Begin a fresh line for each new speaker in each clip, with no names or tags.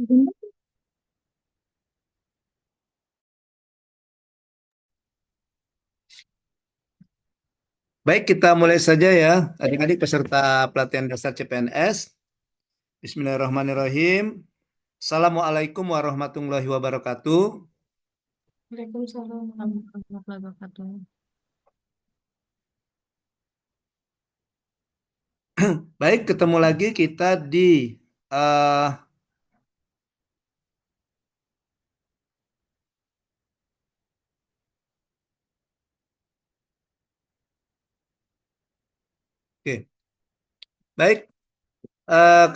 Baik, kita mulai saja ya, adik-adik peserta pelatihan dasar CPNS. Bismillahirrahmanirrahim. Assalamualaikum warahmatullahi wabarakatuh.
Waalaikumsalam warahmatullahi wabarakatuh.
Baik, ketemu lagi kita di eh, oke. Baik,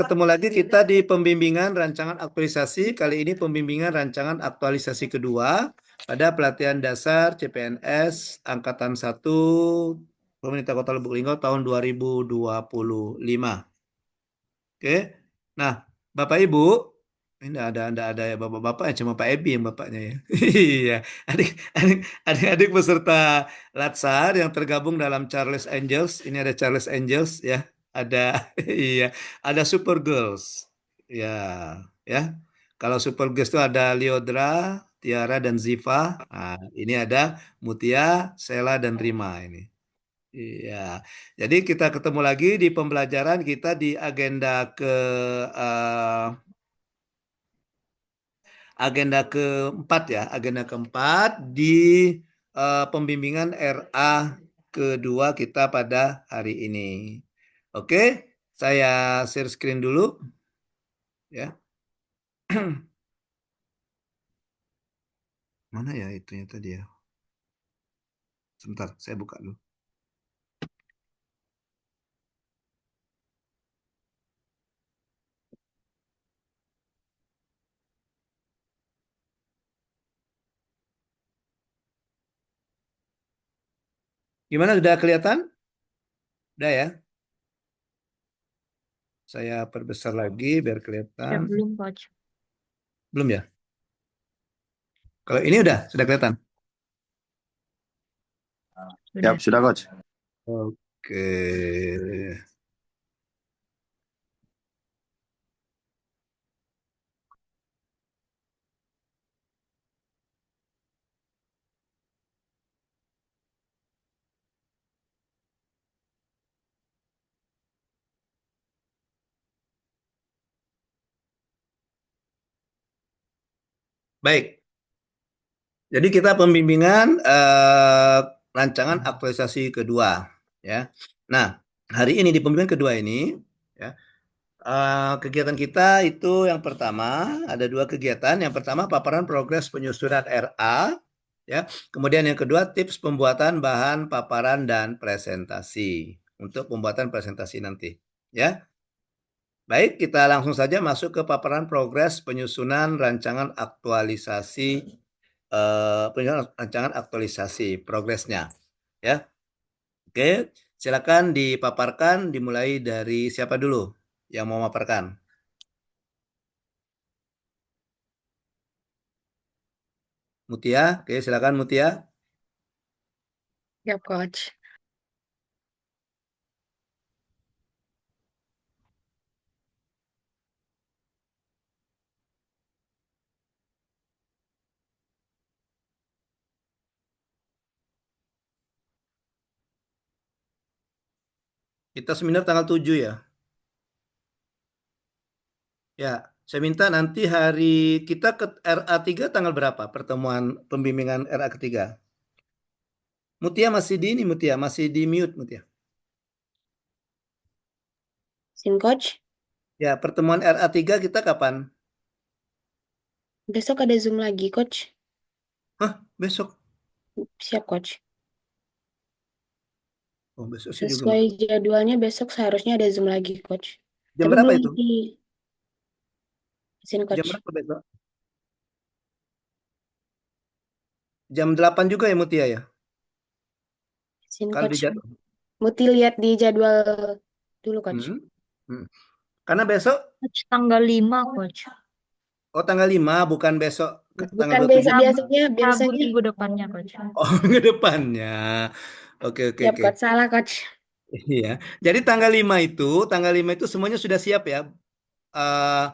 ketemu lagi kita di pembimbingan rancangan aktualisasi. Kali ini pembimbingan rancangan aktualisasi kedua pada pelatihan dasar CPNS angkatan 1 Pemerintah Kota Lubuk Linggau tahun 2025. Oke. Nah, Bapak Ibu, ini ada ya bapak-bapak ya, cuma Pak Ebi yang bapaknya ya. Iya, adik-adik peserta Latsar yang tergabung dalam Charles Angels. Ini ada Charles Angels ya, ada iya, ada Super Girls. Ya, ya. Kalau Super Girls itu ada Liodra, Tiara dan Ziva. Nah, ini ada Mutia, Sela dan Rima ini. Iya, jadi kita ketemu lagi di pembelajaran kita di eh, agenda keempat ya, agenda keempat di pembimbingan RA kedua kita pada hari ini. Oke, saya share screen dulu ya. Mana ya itunya tadi ya? Sebentar, saya buka dulu. Gimana, sudah kelihatan? Udah ya. Saya perbesar lagi biar kelihatan.
Sudah belum, Coach?
Belum ya? Kalau ini sudah kelihatan.
Sudah.
Sudah coach.
Oke. Baik. Jadi kita pembimbingan rancangan aktualisasi kedua, ya. Nah, hari ini di pembimbingan kedua ini, ya, kegiatan kita itu yang pertama ada dua kegiatan. Yang pertama paparan progres penyusunan RA, ya. Kemudian yang kedua tips pembuatan bahan paparan dan presentasi untuk pembuatan presentasi nanti, ya. Baik, kita langsung saja masuk ke paparan progres penyusunan rancangan aktualisasi penyusunan rancangan aktualisasi progresnya. Ya, oke, silakan dipaparkan. Dimulai dari siapa dulu yang mau memaparkan? Mutia, oke, silakan Mutia.
Ya, Coach.
Kita seminar tanggal 7 ya. Ya, saya minta nanti hari kita ke RA3 tanggal berapa? Pertemuan pembimbingan RA ketiga. Mutia masih di ini, Mutia masih di mute, Mutia.
Sin, Coach.
Ya, pertemuan RA3 kita kapan?
Besok ada Zoom lagi, Coach.
Hah, besok?
Siap, Coach.
Oh, besok sih juga.
Sesuai jadwalnya besok seharusnya ada Zoom lagi, Coach.
Jam
Tapi
berapa
belum
itu?
di Sin,
Jam
Coach.
berapa besok? Jam 8 juga ya Mutia ya?
Sin,
Kalau di
Coach.
jadwal.
Muti lihat di jadwal dulu, Coach.
Hmm. Karena besok,
Coach, tanggal 5, Coach.
oh tanggal 5, bukan besok tanggal
Bukan
27.
biasanya
Rabu minggu depannya, Coach.
Oh, ke depannya. Oke, oke,
Siap,
oke.
Coach. Salah, Coach.
Iya. Jadi tanggal 5 itu semuanya sudah siap ya. Eh,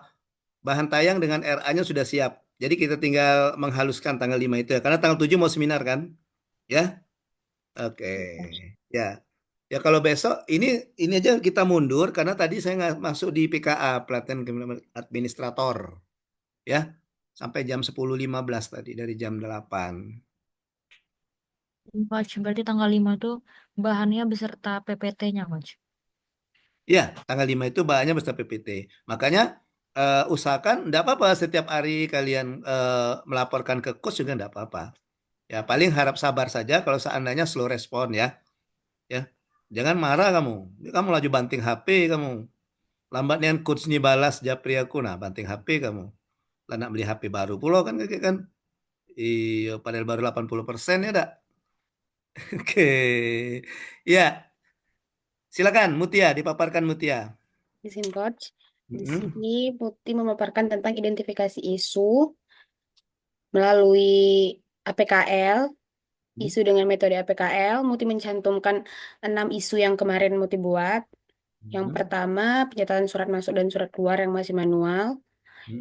bahan tayang dengan RA-nya sudah siap. Jadi kita tinggal menghaluskan tanggal 5 itu ya. Karena tanggal 7 mau seminar kan? Ya. Oke. Ya. Ya kalau besok ini aja kita mundur karena tadi saya nggak masuk di PKA, pelatihan administrator. Ya. Sampai jam 10.15 tadi dari jam 8.
Coach, berarti tanggal 5 tuh bahannya beserta PPT-nya, Coach.
Ya, tanggal 5 itu bahannya beserta PPT. Makanya usahakan enggak apa-apa setiap hari kalian melaporkan ke kos juga enggak apa-apa. Ya, paling harap sabar saja kalau seandainya slow respon ya. Ya. Jangan marah kamu. Kamu laju banting HP kamu. Lambat nian coach ni balas japri aku nah banting HP kamu. Lah nak beli HP baru pula kan kakek kan. Iya, padahal baru 80% ya dak. Oke. Ya, silakan Mutia dipaparkan Mutia.
Izin coach. Di
Mm-mm.
sini Muti memaparkan tentang identifikasi isu melalui APKL, isu dengan metode APKL. Muti mencantumkan 6 isu yang kemarin Muti buat. Yang
Mm-mm.
pertama, pencatatan surat masuk dan surat keluar yang masih manual.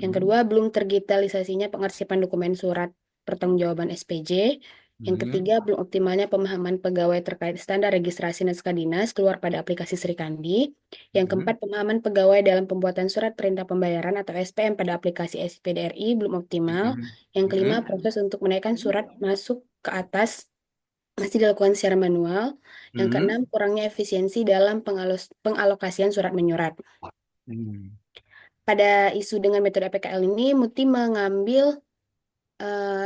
Yang
Mm-mm.
kedua, belum terdigitalisasinya pengarsipan dokumen surat pertanggungjawaban SPJ. Yang
Mm-mm.
ketiga, belum optimalnya pemahaman pegawai terkait standar registrasi naskah dinas keluar pada aplikasi Srikandi. Yang keempat,
Mm-mm.
pemahaman pegawai dalam pembuatan surat perintah pembayaran atau SPM pada aplikasi SPDRI belum optimal.
Mm-mm.
Yang kelima,
Mm-mm.
proses untuk menaikkan surat masuk ke atas masih dilakukan secara manual. Yang keenam,
Mm-mm.
kurangnya efisiensi dalam pengalokasian surat menyurat.
Mm-mm.
Pada isu dengan metode APKL ini, Muti mengambil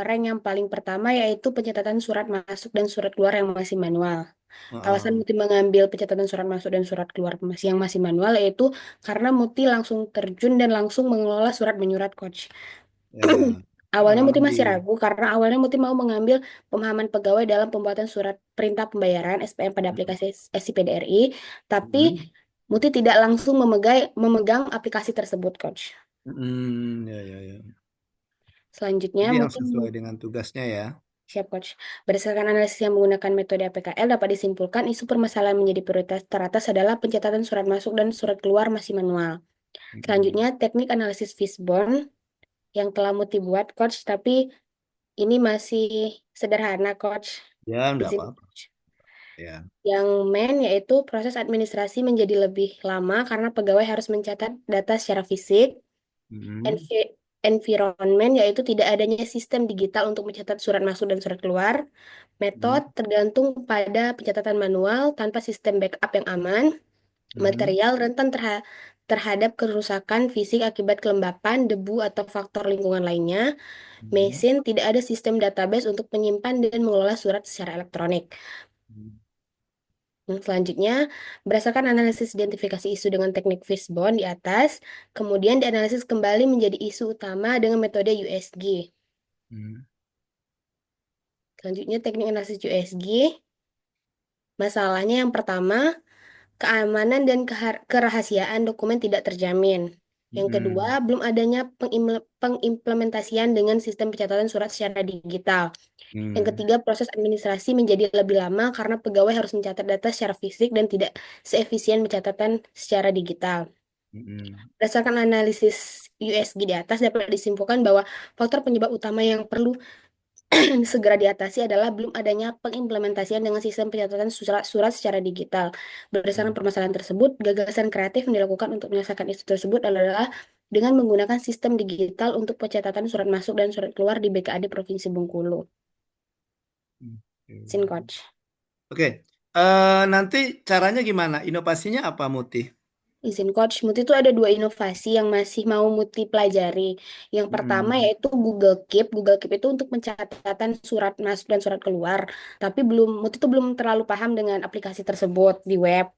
rank yang paling pertama yaitu pencatatan surat masuk dan surat keluar yang masih manual. Alasan
Oh,
Muti mengambil pencatatan surat masuk dan surat keluar yang masih manual yaitu karena Muti langsung terjun dan langsung mengelola surat menyurat coach.
ya.
Awalnya
Oh,
Muti
di.
masih ragu karena awalnya Muti mau mengambil pemahaman pegawai dalam pembuatan surat perintah pembayaran SPM pada aplikasi SIPDRI, tapi
Mm-mm.
Muti tidak langsung memegang aplikasi tersebut, coach.
Mm-mm. Ya, ya, ya.
Selanjutnya,
Jadi yang
Muti
sesuai dengan tugasnya ya.
Siap, Coach. Berdasarkan analisis yang menggunakan metode APKL, dapat disimpulkan isu permasalahan menjadi prioritas teratas adalah pencatatan surat masuk dan surat keluar masih manual.
Mm-mm.
Selanjutnya, teknik analisis Fishbone yang telah Muti buat, Coach, tapi ini masih sederhana, Coach.
Ya, enggak
Izin,
apa-apa.
Coach.
Ya.
Yang main yaitu proses administrasi menjadi lebih lama karena pegawai harus mencatat data secara fisik.
Mm-mm.
Environment yaitu tidak adanya sistem digital untuk mencatat surat masuk dan surat keluar. Metode
Mm-mm.
tergantung pada pencatatan manual tanpa sistem backup yang aman.
Mm-mm.
Material rentan terhadap kerusakan fisik akibat kelembapan, debu, atau faktor lingkungan lainnya.
Mm-mm.
Mesin tidak ada sistem database untuk menyimpan dan mengelola surat secara elektronik. Selanjutnya, berdasarkan analisis identifikasi isu dengan teknik Fishbone di atas, kemudian dianalisis kembali menjadi isu utama dengan metode USG.
Mm-mm.
Selanjutnya, teknik analisis USG. Masalahnya yang pertama, keamanan dan kerahasiaan dokumen tidak terjamin. Yang kedua,
Mm-mm.
belum adanya pengimplementasian dengan sistem pencatatan surat secara digital. Yang
Mm-mm.
ketiga, proses administrasi menjadi lebih lama karena pegawai harus mencatat data secara fisik dan tidak seefisien pencatatan secara digital.
Mm-mm.
Berdasarkan analisis USG di atas dapat disimpulkan bahwa faktor penyebab utama yang perlu segera diatasi adalah belum adanya pengimplementasian dengan sistem pencatatan surat secara digital. Berdasarkan permasalahan tersebut, gagasan kreatif yang dilakukan untuk menyelesaikan isu tersebut adalah dengan menggunakan sistem digital untuk pencatatan surat masuk dan surat keluar di BKAD Provinsi Bengkulu. Sin
Mm-mm.
Coach.
Oke. Nanti caranya gimana? Inovasinya apa, Muti?
Izin Coach, Muti itu ada dua inovasi yang masih mau Muti pelajari. Yang pertama
Mm-mm.
yaitu Google Keep. Google Keep itu untuk pencatatan surat masuk dan surat keluar. Tapi Muti itu belum terlalu paham dengan aplikasi tersebut di web.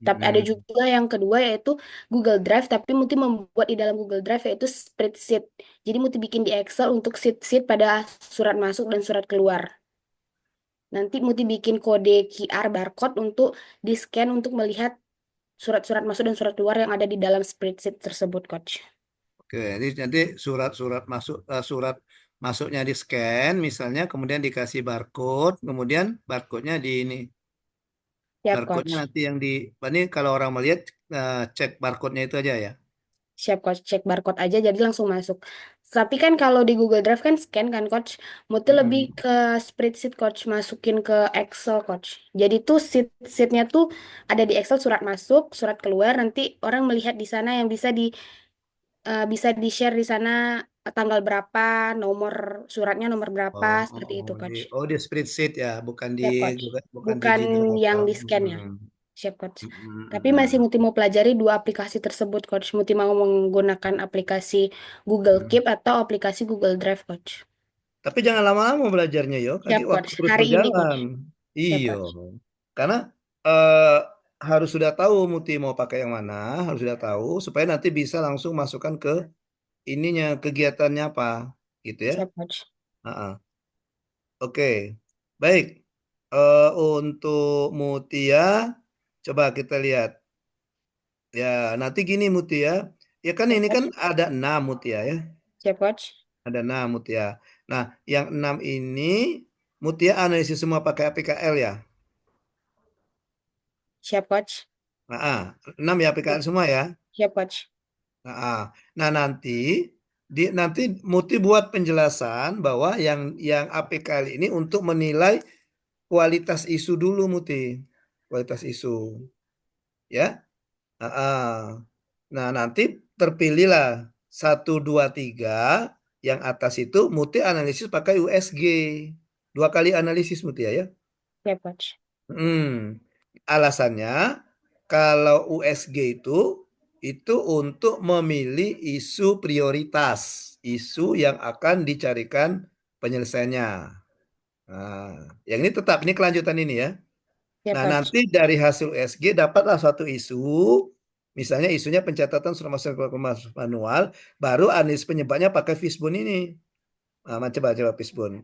Tapi ada
Mm-mm.
juga yang kedua yaitu Google Drive, tapi Muti membuat di dalam Google Drive yaitu spreadsheet. Jadi Muti bikin di Excel untuk sheet-sheet pada surat masuk dan surat keluar. Nanti Muti bikin kode QR barcode untuk di-scan untuk melihat surat-surat masuk dan surat keluar yang ada di dalam spreadsheet tersebut, Coach.
Oke, jadi nanti surat-surat masuk surat masuknya di scan misalnya, kemudian dikasih barcode, kemudian barcode-nya di ini.
Siap,
Barcode-nya
Coach.
nanti yang di ini kalau orang melihat cek barcode-nya itu aja ya.
Siap coach, cek barcode aja jadi langsung masuk. Tapi kan kalau di Google Drive kan scan kan coach, Muti lebih
Mm-mm.
ke spreadsheet coach, masukin ke Excel coach. Jadi tuh sheetnya tuh ada di Excel, surat masuk, surat keluar, nanti orang melihat di sana yang bisa di share di sana, tanggal berapa, nomor suratnya nomor berapa,
Oh, oh,
seperti itu
oh,
coach.
di spreadsheet ya, bukan di
Siap coach.
bukan di
Bukan
Gmail
yang
atau
di scan ya.
mm,
Siap coach.
mm, mm, mm,
Tapi masih
mm.
Muti mau pelajari dua aplikasi tersebut coach. Muti mau menggunakan aplikasi Google
Mm.
Keep atau aplikasi Google Drive coach.
Tapi jangan lama-lama belajarnya yo,
Siap
waktu
coach.
terus
Hari ini
berjalan.
coach. Siap
Iyo,
coach.
karena eh, harus sudah tahu Muti mau pakai yang mana, harus sudah tahu supaya nanti bisa langsung masukkan ke ininya kegiatannya apa, gitu ya.
Siap coach.
Ha-ha. Oke, baik. Untuk Mutia, coba kita lihat. Ya, nanti gini Mutia. Ya kan
Siap
ini kan
coach.
ada 6 Mutia ya.
Siap coach.
Ada 6 Mutia. Nah, yang 6 ini Mutia analisis semua pakai APKL ya.
Siap coach.
Nah, 6 ya APKL semua ya.
Siap coach.
Nah, nah nanti Muti buat penjelasan bahwa yang APKL ini untuk menilai kualitas isu dulu Muti. Kualitas isu ya. Nah, nanti terpilihlah satu 2 3 yang atas itu Muti analisis pakai USG. Dua kali analisis Muti ya.
Siap coach.
Hmm. Alasannya kalau USG itu untuk memilih isu prioritas, isu yang akan dicarikan penyelesaiannya. Nah, yang ini tetap ini kelanjutan ini ya.
Siap
Nah,
coach.
nanti dari hasil USG dapatlah suatu isu, misalnya isunya pencatatan surat masuk manual, baru analis penyebabnya pakai Fishbone ini. Nah, coba Fishbone.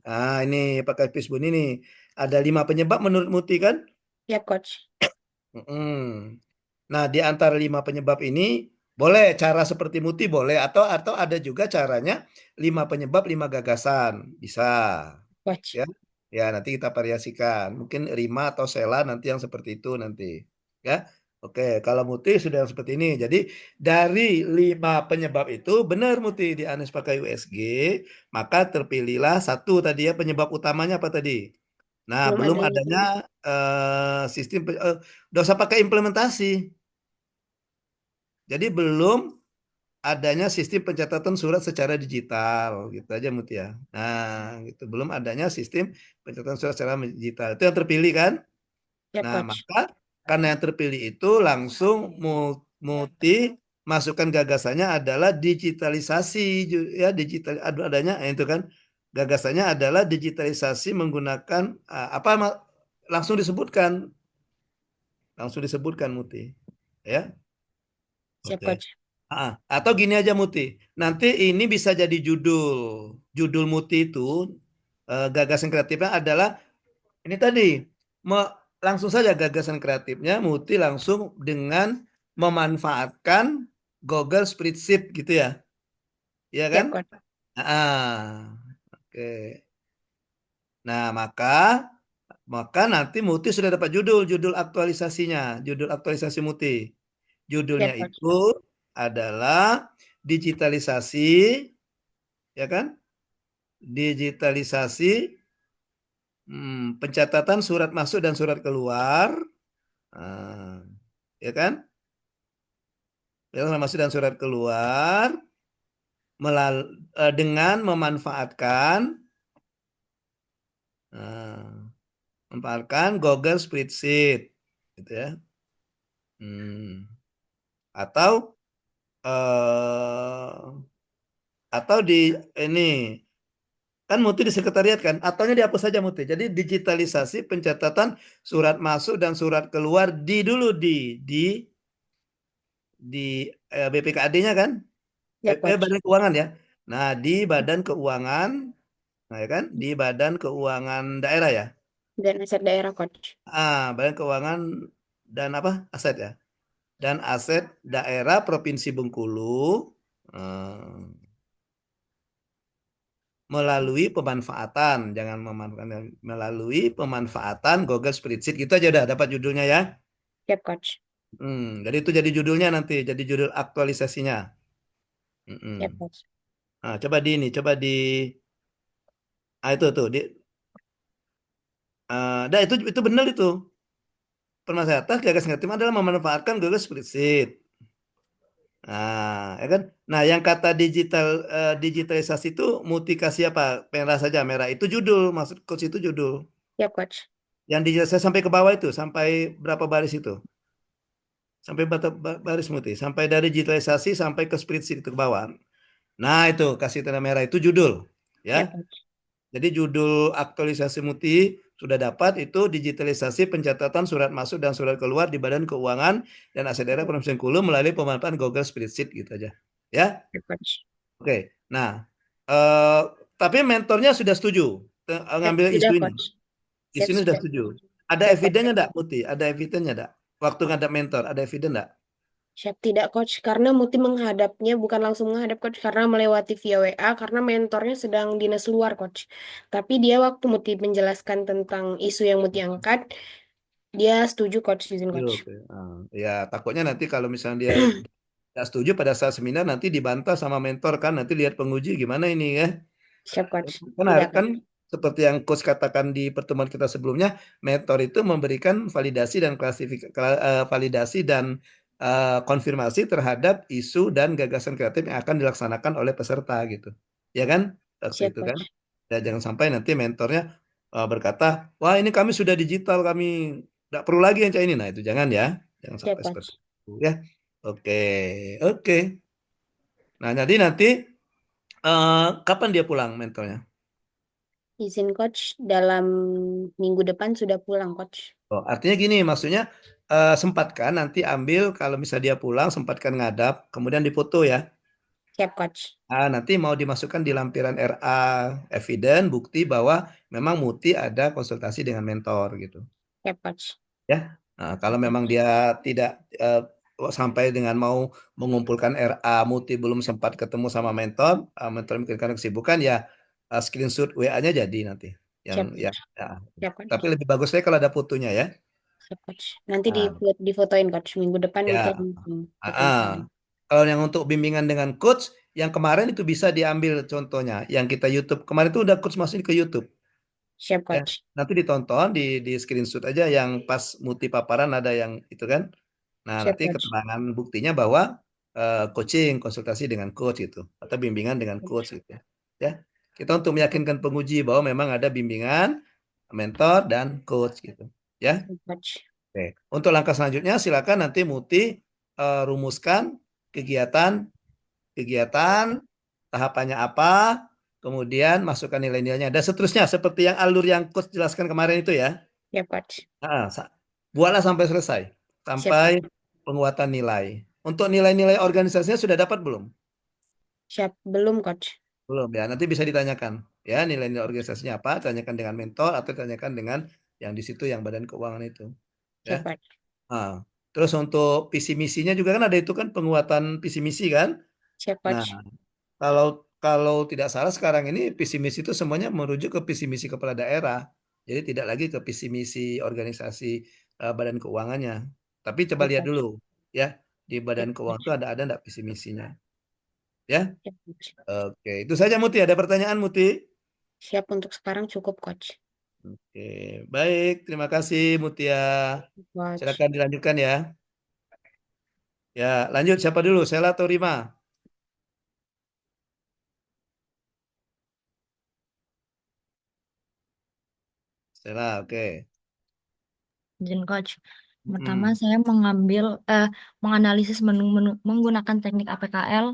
Ini pakai Fishbone ini. Ada 5 penyebab menurut Muti kan?
Siap coach.
Mm-mm. Nah, di antara 5 penyebab ini boleh cara seperti Muti boleh atau ada juga caranya 5 penyebab 5 gagasan bisa
Coach.
ya. Ya, nanti kita variasikan. Mungkin Rima atau Sela nanti yang seperti itu nanti. Ya. Oke, kalau Muti sudah seperti ini. Jadi dari 5 penyebab itu benar Muti di Anes pakai USG, maka terpilihlah satu tadi ya penyebab utamanya apa tadi? Nah,
Belum
belum
adanya.
adanya sistem udah usah pakai implementasi. Jadi belum adanya sistem pencatatan surat secara digital, gitu aja Mutia. Nah, gitu. Belum adanya sistem pencatatan surat secara digital. Itu yang terpilih kan?
Siap
Nah,
coach.
maka karena yang terpilih itu langsung Muti masukkan gagasannya adalah digitalisasi ya digital adanya itu kan gagasannya adalah digitalisasi menggunakan apa langsung disebutkan Muti ya.
Siap
Oke.
coach.
Atau gini aja Muti, nanti ini bisa jadi judul. Judul Muti itu gagasan kreatifnya adalah ini tadi. Me- Langsung saja gagasan kreatifnya Muti langsung dengan memanfaatkan Google Spreadsheet gitu ya. Iya kan?
Siap coach.
Oke. Nah, maka maka nanti Muti sudah dapat judul aktualisasinya, judul aktualisasi Muti. Judulnya
Siap coach.
itu adalah digitalisasi, ya kan? Digitalisasi pencatatan surat masuk dan surat keluar, ah, ya kan? Surat masuk dan surat keluar dengan ah, memanfaatkan Google Spreadsheet, gitu ya. Hmm. Atau eh, atau di ini kan Muti di sekretariat kan, ataunya dihapus saja Muti. Jadi digitalisasi pencatatan surat masuk dan surat keluar dulu di BPKAD-nya kan,
Siap coach.
Badan Keuangan ya. Nah di Badan Keuangan, nah ya kan, di Badan Keuangan Daerah ya.
Dan aset daerah coach.
Badan Keuangan dan apa aset ya, dan aset daerah Provinsi Bengkulu. eh, Melalui pemanfaatan, jangan memanfaatkan, melalui pemanfaatan Google Spreadsheet gitu aja udah dapat judulnya ya.
Siap coach.
Jadi itu jadi judulnya nanti, jadi judul aktualisasinya. Mm-mm.
Siap, Coach.
Nah, coba di, itu tuh, dah itu benar itu. Permasalahan gagas ngetim adalah memanfaatkan Google Spreadsheet. Nah, ya kan? Nah, yang kata digitalisasi itu mutikasi apa? Merah saja, merah. Itu judul, maksud coach itu judul.
Siap, Coach.
Yang digitalisasi sampai ke bawah itu, sampai berapa baris itu? Sampai berapa baris muti? Sampai dari digitalisasi sampai ke spreadsheet itu ke bawah. Nah, itu kasih tanda merah itu judul, ya.
Siap, Coach.
Jadi judul aktualisasi muti sudah dapat itu digitalisasi pencatatan surat masuk dan surat keluar di Badan Keuangan dan Aset Daerah Provinsi Bengkulu melalui pemanfaatan Google Spreadsheet gitu aja. Ya.
Siap, Coach.
Oke. Nah, eh, tapi mentornya sudah setuju ngambil isu
Sudah,
ini.
Coach.
Isu
Siap,
ini sudah
sudah.
setuju. Ada
Siap, Coach.
evidennya enggak, Muti? Ada evidennya enggak? Waktu ngadap mentor, ada eviden enggak?
Siap, tidak, Coach. Karena Muti menghadapnya bukan langsung menghadap, Coach. Karena melewati via WA, karena mentornya sedang dinas luar, Coach. Tapi dia waktu Muti menjelaskan tentang isu yang Muti angkat, dia setuju, Coach. Izin,
Setuju,
Coach.
oke. Ya, takutnya nanti kalau misalnya dia tidak setuju pada saat seminar nanti dibantah sama mentor kan, nanti lihat penguji gimana ini ya.
Siap, Coach.
Kan
Tidak,
kan
Coach.
seperti yang coach katakan di pertemuan kita sebelumnya, mentor itu memberikan validasi dan validasi dan konfirmasi terhadap isu dan gagasan kreatif yang akan dilaksanakan oleh peserta gitu. Ya kan? Waktu
Siap,
itu kan.
Coach.
Ya, jangan sampai nanti mentornya berkata, "Wah, ini kami sudah digital, kami tidak perlu lagi yang kayak ini." Nah, itu jangan ya. Jangan
Siap,
sampai seperti
Coach.
itu ya. Oke. Oke. Nah, jadi nanti kapan dia pulang mentornya?
Izin, Coach. Dalam minggu depan sudah pulang, Coach.
Oh, artinya gini, maksudnya sempatkan nanti ambil kalau misalnya dia pulang, sempatkan ngadap, kemudian dipoto ya.
Siap, Coach.
Nanti mau dimasukkan di lampiran RA eviden bukti bahwa memang Muti ada konsultasi dengan mentor gitu.
Siap, Coach.
Ya. Nah, kalau memang dia tidak sampai dengan mau mengumpulkan RA Muti belum sempat ketemu sama mentor, mentor mungkin karena kesibukan ya screenshot WA-nya jadi nanti. Yang
Siap,
ya,
Coach.
ya.
Siap, Coach.
Tapi lebih bagus lagi kalau ada fotonya ya.
Siap, Coach. Nanti
Nah,
difotoin, Coach. Minggu depan
ya.
Muti langsung ketemu
Ah.
sama.
Kalau yang untuk bimbingan dengan coach, yang kemarin itu bisa diambil contohnya. Yang kita YouTube kemarin itu udah coach masukin ke YouTube
Siap,
ya.
Coach.
Nanti ditonton di screenshot aja yang pas multi paparan ada yang itu kan. Nah,
Siap,
nanti
Coach.
keterangan buktinya bahwa coaching, konsultasi dengan coach itu atau bimbingan dengan coach gitu ya. Kita untuk meyakinkan penguji bahwa memang ada bimbingan, mentor dan coach gitu ya.
Siap, Coach.
Oke. Untuk langkah selanjutnya silakan nanti Muti rumuskan kegiatan kegiatan, tahapannya apa, kemudian masukkan nilai-nilainya, dan seterusnya seperti yang alur yang coach jelaskan kemarin itu ya.
Siap, Coach.
Nah, buatlah sampai selesai,
Siap,
sampai
Coach.
penguatan nilai. Untuk nilai-nilai organisasinya sudah dapat belum?
Siap. Belum, Coach.
Belum ya, nanti bisa ditanyakan ya nilai-nilai organisasinya apa, tanyakan dengan mentor atau tanyakan dengan yang di situ yang badan keuangan itu. Ya.
Siap, Coach.
Nah, terus untuk visi misinya juga kan ada itu kan penguatan visi misi kan.
Siap,
Nah,
Coach.
kalau kalau tidak salah sekarang ini visi misi itu semuanya merujuk ke visi misi kepala daerah. Jadi tidak lagi ke visi misi organisasi badan keuangannya. Tapi coba
Siap,
lihat
Coach.
dulu ya di
Siap,
badan keuangan
Coach.
itu ada enggak visi misinya ya.
Siap, Coach.
Oke, itu saja Muti. Ada pertanyaan Muti?
Siap untuk sekarang cukup, Coach.
Oke, baik. Terima kasih Mutia.
Coach.
Silakan dilanjutkan ya. Ya, lanjut siapa dulu? Sela atau Rima? Sela, oke.
Izin coach. Pertama
Mm-mm.
saya menganalisis menggunakan teknik APKL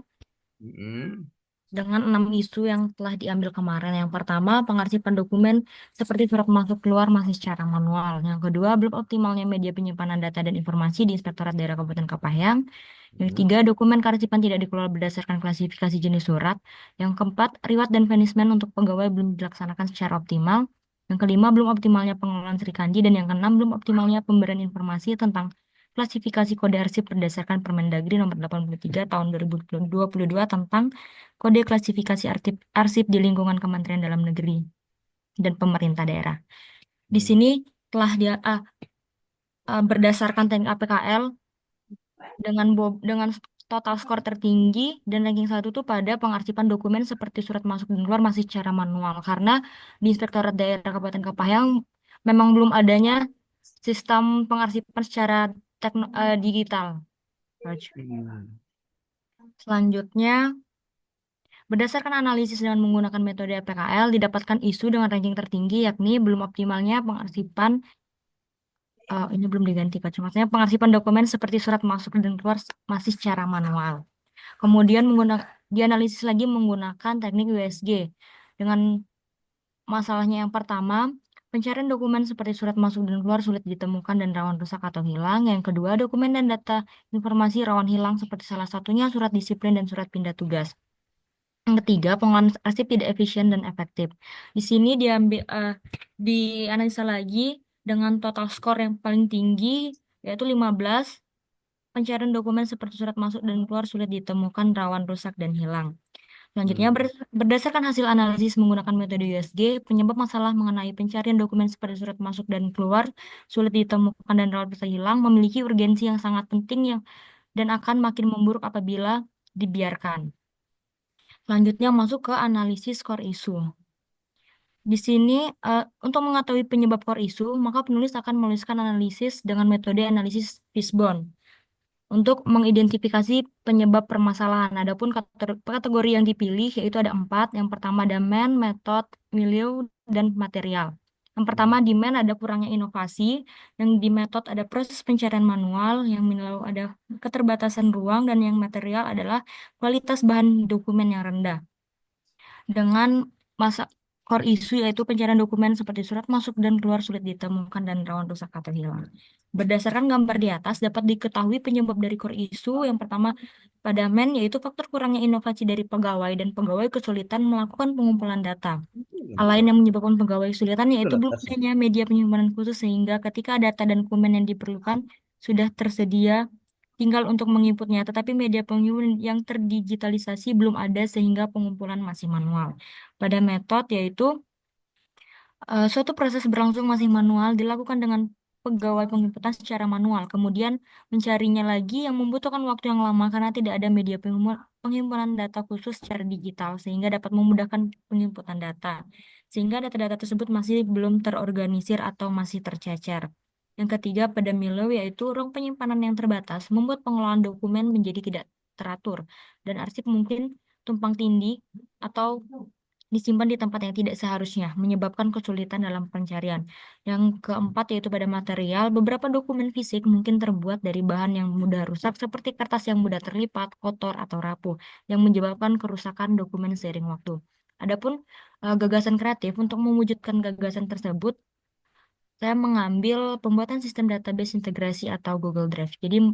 Mm-mm.
dengan 6 isu yang telah diambil kemarin. Yang pertama, pengarsipan dokumen seperti surat masuk keluar masih secara manual. Yang kedua, belum optimalnya media penyimpanan data dan informasi di Inspektorat Daerah Kabupaten Kapahang. Yang ketiga, dokumen kearsipan tidak dikelola berdasarkan klasifikasi jenis surat. Yang keempat, reward dan punishment untuk pegawai belum dilaksanakan secara optimal. Yang kelima, belum optimalnya pengelolaan Srikandi. Dan yang keenam, belum optimalnya pemberian informasi tentang klasifikasi kode arsip berdasarkan Permendagri nomor 83 tahun 2022 tentang kode klasifikasi arsip, arsip di lingkungan Kementerian Dalam Negeri dan pemerintah daerah. Di sini telah berdasarkan teknik APKL dengan total skor tertinggi dan ranking satu tuh pada pengarsipan dokumen seperti surat masuk dan keluar masih secara manual. Karena di Inspektorat Daerah Kabupaten Kepahang memang belum adanya sistem pengarsipan secara digital. Raj.
Hmm.
Selanjutnya, berdasarkan analisis dengan menggunakan metode PKL, didapatkan isu dengan ranking tertinggi yakni belum optimalnya pengarsipan, ini belum diganti Kak. Maksudnya pengarsipan dokumen seperti surat masuk dan keluar masih secara manual. Kemudian dianalisis lagi menggunakan teknik USG. Dengan masalahnya yang pertama, pencarian dokumen seperti surat masuk dan keluar sulit ditemukan dan rawan rusak atau hilang. Yang kedua, dokumen dan data informasi rawan hilang seperti salah satunya surat disiplin dan surat pindah tugas. Yang ketiga, pengolahan arsip tidak efisien dan efektif. Di sini dianalisa lagi dengan total skor yang paling tinggi yaitu 15. Pencarian dokumen seperti surat masuk dan keluar sulit ditemukan, rawan rusak dan hilang. Selanjutnya,
Hmm.
berdasarkan hasil analisis menggunakan metode USG, penyebab masalah mengenai pencarian dokumen seperti surat masuk dan keluar sulit ditemukan dan rawan rusak hilang memiliki urgensi yang sangat penting dan akan makin memburuk apabila dibiarkan. Selanjutnya masuk ke analisis core issue. Di sini, untuk mengetahui penyebab core issue, maka penulis akan menuliskan analisis dengan metode analisis Fishbone untuk mengidentifikasi penyebab permasalahan. Adapun kategori yang dipilih yaitu ada 4. Yang pertama demand, method, milieu, dan material. Yang pertama demand ada kurangnya inovasi, yang di method ada proses pencarian manual, yang milieu ada keterbatasan ruang, dan yang material adalah kualitas bahan dokumen yang rendah. Dengan masa core issue yaitu pencarian dokumen seperti surat masuk dan keluar sulit ditemukan dan rawan rusak atau hilang. Berdasarkan gambar di atas dapat diketahui penyebab dari core issue yang pertama pada men yaitu faktor kurangnya inovasi dari pegawai dan pegawai kesulitan melakukan pengumpulan data. Hal lain yang menyebabkan pegawai kesulitan yaitu belum adanya media penyimpanan khusus sehingga ketika data dan dokumen yang diperlukan sudah tersedia tinggal untuk menginputnya, tetapi media penyimpanan yang terdigitalisasi belum ada sehingga pengumpulan masih manual. Pada metode yaitu suatu proses berlangsung masih manual dilakukan dengan pegawai penginputan secara manual, kemudian mencarinya lagi yang membutuhkan waktu yang lama karena tidak ada media penghimpunan data khusus secara digital sehingga dapat memudahkan penginputan data. Sehingga data-data tersebut masih belum terorganisir atau masih tercecer. Yang ketiga, pada Milo yaitu ruang penyimpanan yang terbatas membuat pengelolaan dokumen menjadi tidak teratur dan arsip mungkin tumpang tindih atau disimpan di tempat yang tidak seharusnya, menyebabkan kesulitan dalam pencarian. Yang keempat yaitu pada material, beberapa dokumen fisik mungkin terbuat dari bahan yang mudah rusak seperti kertas yang mudah terlipat, kotor, atau rapuh, yang menyebabkan kerusakan dokumen seiring waktu. Adapun gagasan kreatif untuk mewujudkan gagasan tersebut, saya mengambil pembuatan sistem database integrasi atau Google Drive. Jadi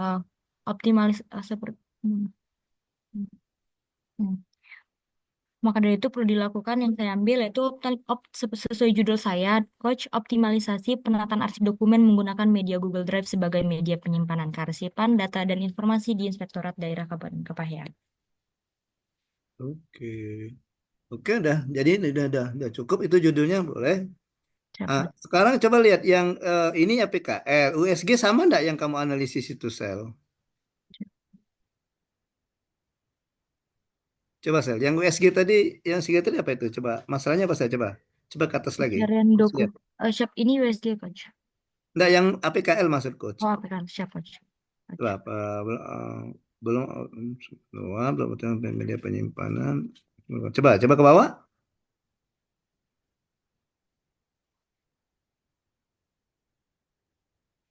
uh, optimalis seperti maka dari itu perlu dilakukan yang saya ambil yaitu sesuai judul saya, Coach Optimalisasi Penataan Arsip Dokumen menggunakan media Google Drive sebagai media penyimpanan kearsipan, data, dan informasi di Inspektorat Daerah Kabupaten Kepahang.
Oke. Oke, udah. Jadi udah cukup itu judulnya boleh. Ah,
Siapa?
sekarang coba lihat yang ini ya PKL, USG sama enggak yang kamu analisis itu sel? Coba sel, yang USG tadi, yang USG tadi apa itu? Coba masalahnya apa saya coba? Coba ke atas lagi.
Pencarian
Coach lihat.
shop ini USG, Coach.
Enggak yang APKL maksud coach.
Oh, apa kan? Siap, Coach. Coach.
Coba apa? Belum belum media penyimpanan. Coba ke bawah.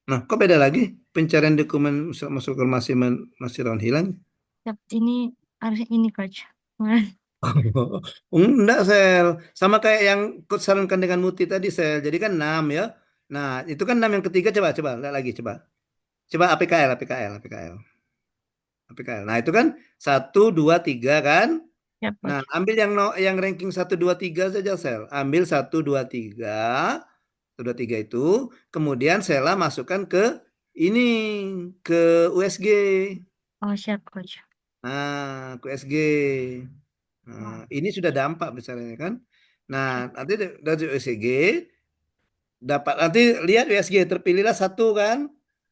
Nah, kok beda lagi? Pencarian dokumen masuk ke masih rawan hilang.
Siap, ini harus ini, Coach.
Enggak, Sel. Sama kayak yang coach sarankan dengan Muti tadi, Sel. Jadi kan 6 ya. Nah, itu kan 6 yang ketiga. Coba lihat lagi, coba. Coba APKL. Nah, itu kan 1, 2, 3 kan?
Siap,
Nah,
Coach.
ambil yang ranking 1, 2, 3 saja, Sel. Ambil 1, 2, 3 itu. Kemudian Sela masukkan ke ini, ke USG.
Oh, siap, Coach.
Nah, ke USG. Nah, ini sudah dampak misalnya kan. Nah,
Siap,
nanti dari USG dapat nanti lihat USG terpilihlah satu kan.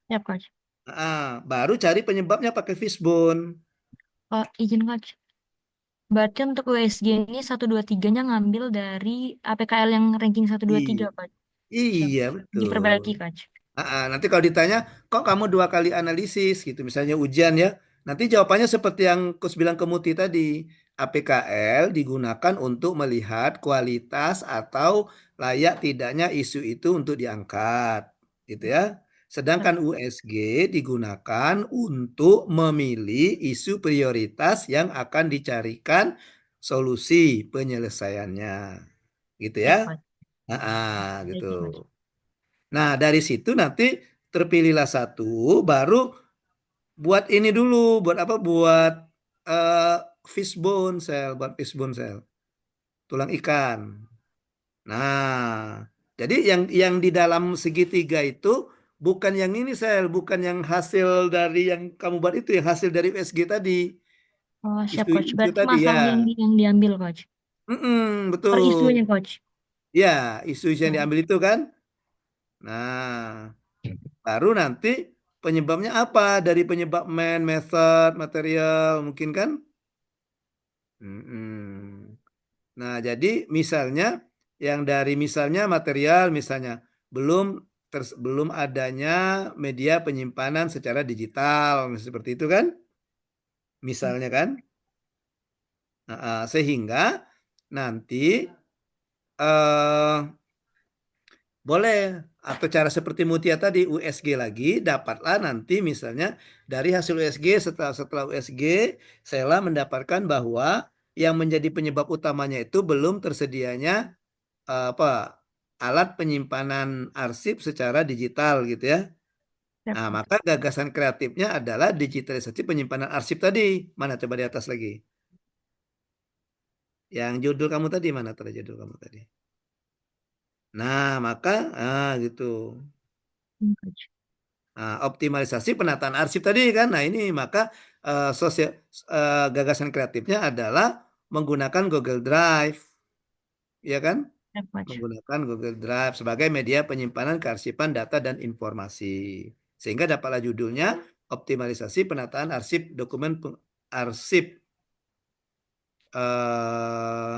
siap, Coach.
Baru cari penyebabnya pakai fishbone.
Oh, izin coach. Berarti untuk USG ini 123-nya ngambil dari APKL yang ranking 123
Iya,
coach. Siap.
iya
Diperbaiki
betul.
coach.
Nanti kalau ditanya, kok kamu 2 kali analisis gitu, misalnya ujian ya, nanti jawabannya seperti yang Kus bilang ke Muti tadi, APKL digunakan untuk melihat kualitas atau layak tidaknya isu itu untuk diangkat, gitu ya.
Siap.
Sedangkan USG digunakan untuk memilih isu prioritas yang akan dicarikan solusi penyelesaiannya, gitu ya.
Siap coach.
Gitu.
Baiki coach.
Nah, dari situ nanti terpilihlah satu, baru buat ini dulu, buat apa? Buat eh, fishbone cell, buat fishbone cell, tulang ikan. Nah, jadi yang di dalam segitiga itu bukan yang ini sel, bukan yang hasil dari yang kamu buat itu, yang hasil dari USG tadi,
Oh, siap coach.
isu-isu
Berarti
tadi ya.
masalah yang diambil coach. Per isunya
Betul.
coach.
Ya, isu-isu yang
Oh,
diambil itu kan. Nah, baru nanti penyebabnya apa? Dari penyebab method, material, mungkin kan? Mm-mm. Nah, jadi misalnya yang dari misalnya material, misalnya belum belum adanya media penyimpanan secara digital, seperti itu kan? Misalnya kan? Sehingga nanti eh boleh, atau cara seperti Mutia tadi USG lagi, dapatlah nanti misalnya dari hasil USG, setelah USG Sela mendapatkan bahwa yang menjadi penyebab utamanya itu belum tersedianya apa alat penyimpanan arsip secara digital gitu ya.
siap
Nah,
coach.
maka gagasan kreatifnya adalah digitalisasi penyimpanan arsip tadi. Mana coba di atas lagi? Yang judul kamu tadi mana tadi judul kamu tadi? Nah, maka gitu.
Coach.
Nah, optimalisasi penataan arsip tadi kan. Nah, ini maka sosial gagasan kreatifnya adalah menggunakan Google Drive, ya kan?
Siap coach.
Menggunakan Google Drive sebagai media penyimpanan kearsipan data dan informasi. Sehingga dapatlah judulnya optimalisasi penataan arsip dokumen arsip eh,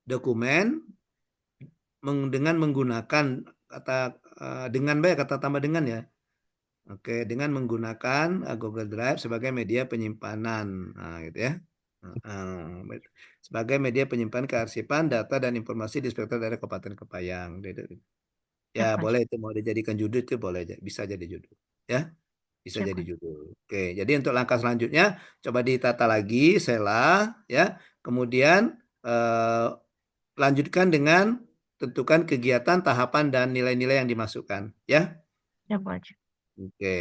dokumen dengan menggunakan kata dengan baik kata tambah dengan ya. Oke, dengan menggunakan Google Drive sebagai media penyimpanan, nah, gitu ya. Sebagai media penyimpanan kearsipan data dan informasi di Inspektorat Daerah Kabupaten Kepayang. Ya,
Siap coach.
boleh itu mau dijadikan judul itu boleh bisa jadi judul. Ya, bisa
Siap
jadi
coach.
judul. Oke, jadi untuk langkah selanjutnya coba ditata lagi, Sela, ya. Kemudian eh, lanjutkan dengan tentukan kegiatan, tahapan dan nilai-nilai yang dimasukkan, ya.
Siap coach.
Oke.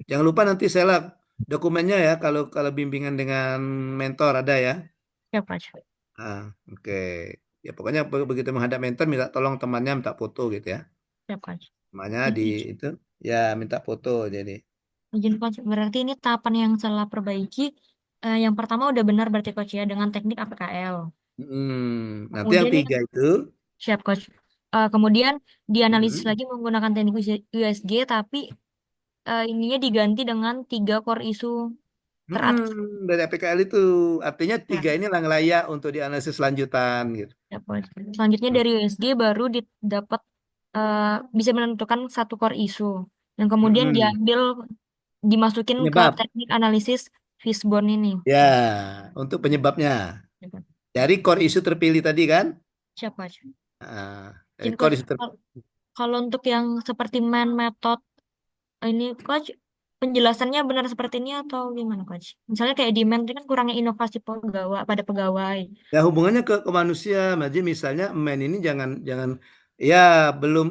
Jangan lupa nanti Sela dokumennya ya kalau kalau bimbingan dengan mentor ada ya.
Siap coach.
Oke. Ya pokoknya begitu menghadap mentor minta tolong temannya minta foto gitu ya.
Siap coach.
Temannya di
Ini
itu ya minta foto jadi.
izin coach. Berarti ini tahapan yang salah perbaiki. Yang pertama udah benar berarti coach ya dengan teknik APKL.
Nanti yang
Kemudian yang
tiga itu,
siap coach. Kemudian dianalisis
mm,
lagi menggunakan teknik USG tapi ininya diganti dengan 3 core isu teratas.
dari APKL itu artinya
Ya,
tiga ini layak untuk dianalisis lanjutan gitu.
siap coach. Selanjutnya
Hmm.
dari USG baru dapat eh, bisa menentukan 1 core isu yang kemudian
Mm-mm.
diambil dimasukin ke
Penyebab
teknik analisis fishbone ini.
ya untuk penyebabnya
Ya, Coach.
dari core isu terpilih tadi kan.
Siap coach.
Dari
Izin,
core
coach.
isu
Kalau untuk yang seperti main method ini coach penjelasannya benar seperti ini atau gimana coach? Misalnya kayak di main itu kan kurangnya inovasi pegawai pada pegawai.
ya hubungannya ke manusia. Jadi misalnya men ini jangan jangan ya belum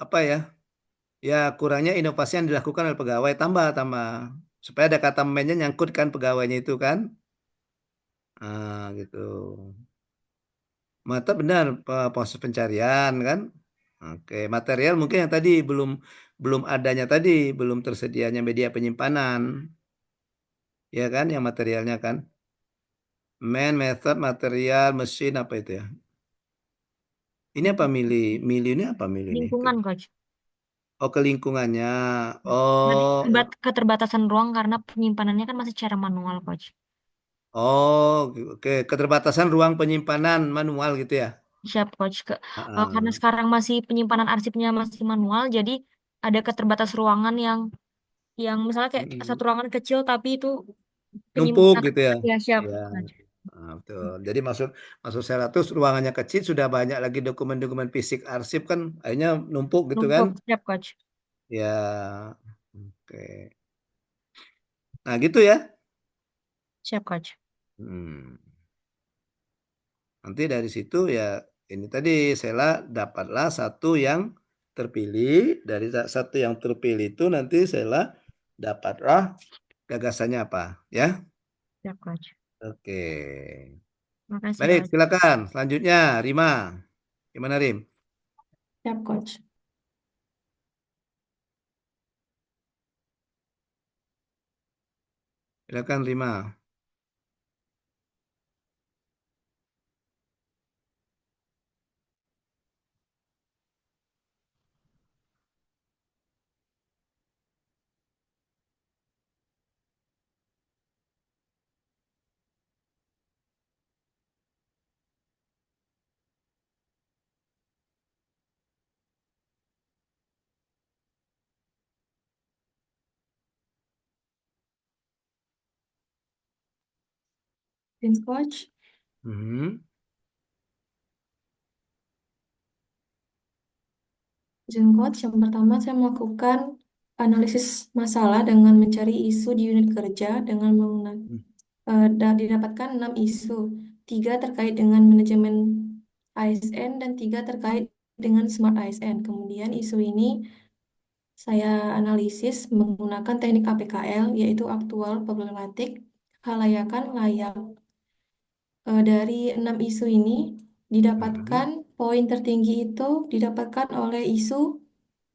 apa ya ya kurangnya inovasi yang dilakukan oleh pegawai tambah tambah supaya ada kata mennya nyangkut kan pegawainya itu kan. Gitu. Mata benar proses pencarian kan. Oke, material mungkin yang tadi belum belum adanya tadi, belum tersedianya media penyimpanan, ya kan yang materialnya kan. Method, material, mesin apa itu ya? Ini apa
Hmm.
milih? Milih ini apa milih ini?
Lingkungan coach.
Oh, ke lingkungannya.
Tadi
Oh,
keterbatasan ruang karena penyimpanannya kan masih secara manual, Coach.
oh, oke. Keterbatasan ruang penyimpanan manual gitu ya.
Siap, Coach. Karena
Heeh.
sekarang masih penyimpanan arsipnya masih manual, jadi ada keterbatas ruangan yang misalnya kayak
Mm-mm.
satu ruangan kecil tapi itu
Numpuk
penyimpanan.
gitu ya.
Ya, siap,
Ya,
Coach.
betul. Jadi maksud maksud saya tuh ruangannya kecil sudah banyak lagi dokumen-dokumen fisik arsip kan akhirnya numpuk gitu kan.
Numpuk, siap, Coach.
Ya. Oke. Nah, gitu ya.
Siap, Coach.
Hmm. Nanti dari situ ya ini tadi Sela dapatlah satu yang terpilih. Dari satu yang terpilih itu nanti Sela dapatlah gagasannya apa ya.
Siap, Coach.
Oke.
Makasih,
Baik,
Coach.
silakan. Selanjutnya Rima. Gimana Rim?
Siap, Coach.
Silakan Rima.
Thanks, Coach.
Mhm.
Izin Coach, yang pertama saya melakukan analisis masalah dengan mencari isu di unit kerja dengan menggunakan didapatkan 6 isu, 3 terkait dengan manajemen ASN dan 3 terkait dengan Smart ASN. Kemudian isu ini saya analisis menggunakan teknik APKL, yaitu aktual, problematik, kelayakan, layak. Dari 6 isu ini didapatkan
Mhm.
poin tertinggi itu didapatkan oleh isu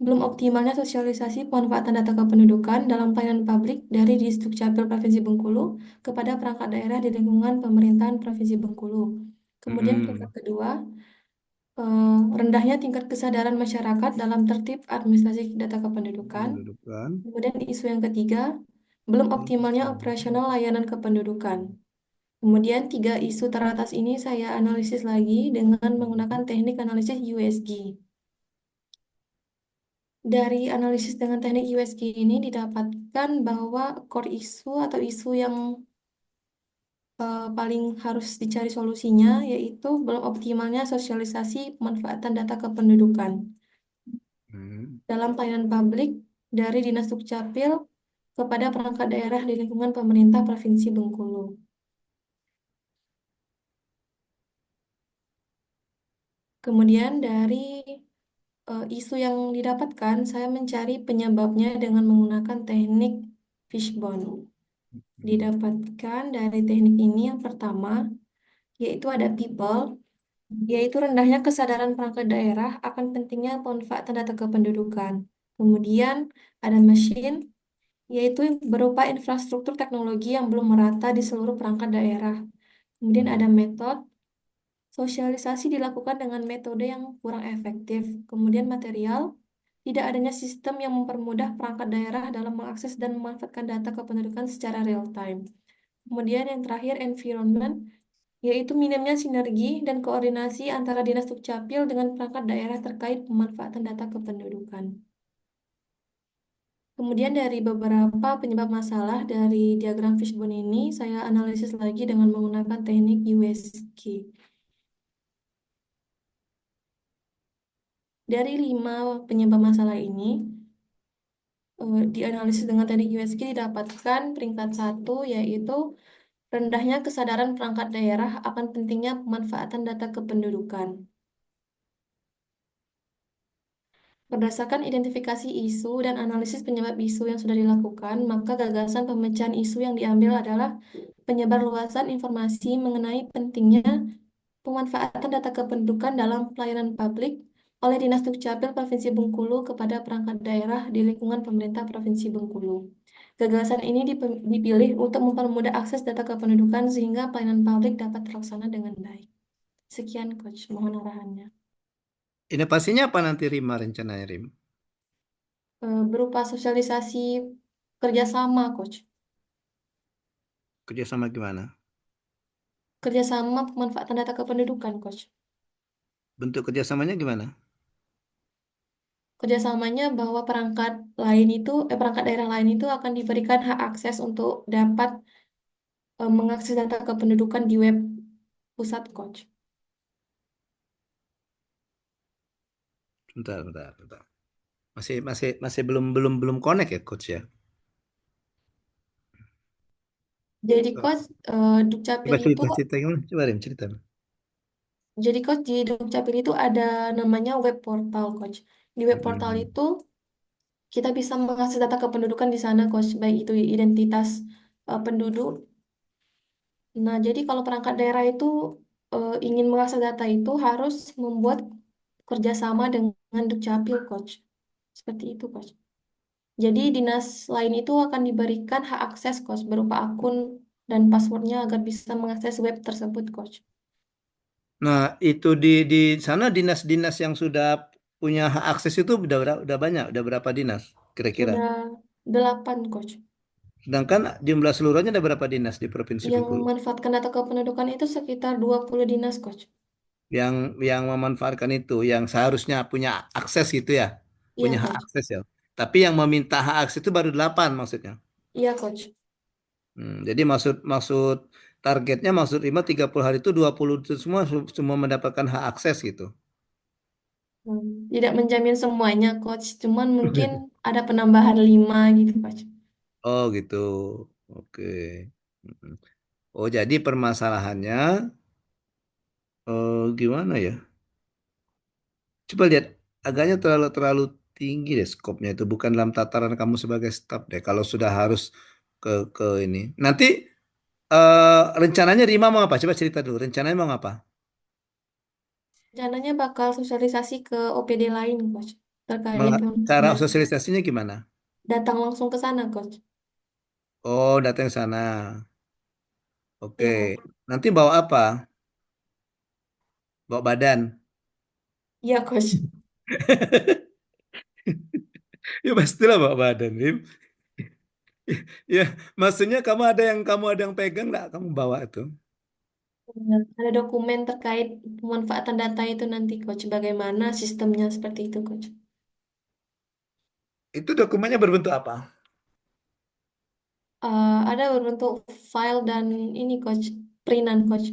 belum optimalnya sosialisasi pemanfaatan data kependudukan dalam pelayanan publik dari Disdukcapil Provinsi Bengkulu kepada perangkat daerah di lingkungan pemerintahan Provinsi Bengkulu. Kemudian peringkat
Mhm.
kedua, rendahnya tingkat kesadaran masyarakat dalam tertib administrasi data kependudukan.
Pendudukan.
Kemudian isu yang ketiga, belum optimalnya operasional layanan kependudukan. Kemudian 3 isu teratas ini saya analisis lagi dengan menggunakan teknik analisis USG. Dari analisis dengan teknik USG ini didapatkan bahwa core isu atau isu yang paling harus dicari solusinya yaitu belum optimalnya sosialisasi pemanfaatan data kependudukan
Mhm.
dalam pelayanan publik dari Dinas Dukcapil kepada perangkat daerah di lingkungan pemerintah Provinsi Bengkulu. Kemudian dari isu yang didapatkan, saya mencari penyebabnya dengan menggunakan teknik fishbone. Didapatkan dari teknik ini yang pertama, yaitu ada people, yaitu rendahnya kesadaran perangkat daerah akan pentingnya pemanfaatan data kependudukan. Kemudian ada machine, yaitu berupa infrastruktur teknologi yang belum merata di seluruh perangkat daerah. Kemudian ada method, sosialisasi dilakukan dengan metode yang kurang efektif. Kemudian material, tidak adanya sistem yang mempermudah perangkat daerah dalam mengakses dan memanfaatkan data kependudukan secara real time. Kemudian yang terakhir, environment, yaitu minimnya sinergi dan koordinasi antara Dinas Dukcapil dengan perangkat daerah terkait pemanfaatan data kependudukan. Kemudian dari beberapa penyebab masalah dari diagram fishbone ini, saya analisis lagi dengan menggunakan teknik USG. Dari 5 penyebab masalah ini, dianalisis dengan teknik USG didapatkan peringkat 1, yaitu rendahnya kesadaran perangkat daerah akan pentingnya pemanfaatan data kependudukan. Berdasarkan identifikasi isu dan analisis penyebab isu yang sudah dilakukan, maka gagasan pemecahan isu yang diambil adalah penyebarluasan informasi mengenai pentingnya pemanfaatan data kependudukan dalam pelayanan publik oleh Dinas Dukcapil Provinsi Bengkulu kepada perangkat daerah di lingkungan pemerintah Provinsi Bengkulu. Gagasan ini dipilih untuk mempermudah akses data kependudukan sehingga pelayanan publik dapat terlaksana dengan baik. Sekian, Coach. Mohon arahannya.
Inovasinya apa nanti Rima rencananya Rim?
berupa sosialisasi kerjasama, Coach.
Kerjasama gimana?
Kerjasama pemanfaatan data kependudukan, Coach.
Bentuk kerjasamanya gimana?
Kerjasamanya bahwa perangkat daerah lain itu akan diberikan hak akses untuk dapat mengakses data kependudukan di web pusat, Coach.
Bentar. Masih belum connect ya, Coach ya?
Jadi,
Oh,
Coach, Dukcapil
Coba
itu,
cerita gimana? Coba Rim, cerita.
jadi Coach di Dukcapil itu ada namanya web portal, Coach. Di web portal
Hmm.
itu kita bisa mengakses data kependudukan di sana, Coach, baik itu identitas penduduk. Nah, jadi kalau perangkat daerah itu ingin mengakses data itu harus membuat kerjasama dengan Dukcapil, Coach. Seperti itu, Coach. Jadi dinas lain itu akan diberikan hak akses, Coach, berupa akun dan passwordnya agar bisa mengakses web tersebut, Coach.
Nah, itu di sana dinas-dinas yang sudah punya hak akses itu udah banyak, udah berapa dinas kira-kira?
Sudah 8, Coach.
Sedangkan jumlah seluruhnya ada berapa dinas di Provinsi
Yang
Bengkulu?
memanfaatkan data kependudukan itu sekitar 20 dinas, Coach.
Yang memanfaatkan itu, yang seharusnya punya akses gitu ya,
Iya,
punya hak
Coach.
akses ya. Tapi yang meminta hak akses itu baru 8 maksudnya.
Iya, Coach.
Jadi maksud maksud targetnya maksud 30 hari itu 20 itu semua mendapatkan hak akses gitu.
Tidak menjamin semuanya, Coach. Cuman mungkin ada penambahan 5 gitu, Coach.
Oh gitu. Oke. Mm-mm. Oh jadi permasalahannya gimana ya? Coba lihat agaknya terlalu terlalu tinggi deh skopnya itu bukan dalam tataran kamu sebagai staf deh. Kalau sudah harus ke ini. Nanti rencananya Rima mau apa? Coba cerita dulu. Rencananya mau apa?
Rencananya bakal sosialisasi ke OPD lain, Coach. Terkait
Cara
dan
sosialisasinya gimana?
datang langsung ke sana, Coach.
Oh, datang ke sana. Oke.
Iya, Coach.
Nanti bawa apa? Bawa badan.
Iya, Coach.
Ya pastilah bawa badan, Rim. Ya, maksudnya kamu ada yang pegang nggak? Kamu bawa itu.
Ada dokumen terkait pemanfaatan data itu nanti, Coach. Bagaimana sistemnya seperti itu, Coach.
Itu dokumennya berbentuk apa?
Ada berbentuk file dan ini, Coach. Printan, Coach.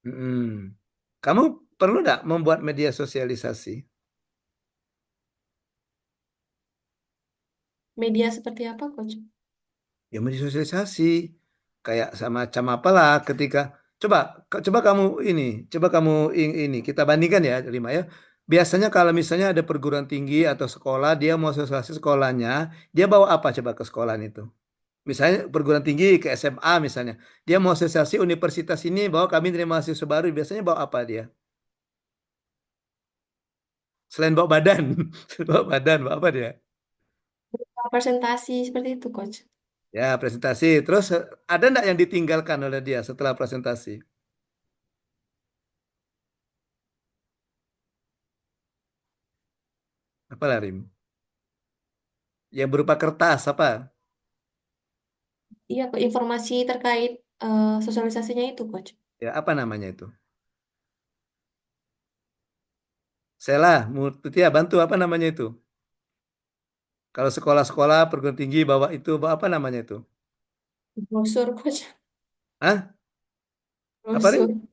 Mm-mm. Kamu perlu nggak membuat media sosialisasi?
Media seperti apa, Coach?
Ya media sosialisasi. Kayak semacam apalah ketika coba kamu ini, coba kamu ini kita bandingkan ya, Rima ya. Biasanya kalau misalnya ada perguruan tinggi atau sekolah, dia mau sosialisasi sekolahnya, dia bawa apa coba ke sekolah itu? Misalnya perguruan tinggi ke SMA misalnya, dia mau sosialisasi universitas ini bahwa kami terima mahasiswa baru, biasanya bawa apa dia? Selain bawa badan, bawa badan, bawa apa dia?
Presentasi seperti itu, Coach.
Ya, presentasi. Terus ada enggak yang ditinggalkan oleh dia setelah presentasi? Apa lah, Rim? Yang berupa kertas apa?
Iya, informasi terkait sosialisasinya itu, Coach.
Ya, apa namanya itu? Sela, Mutia, bantu apa namanya itu? Kalau sekolah-sekolah perguruan tinggi bawa itu, bawa apa namanya itu?
Brosur, Coach.
Hah? Apa, Rim?
Brosur.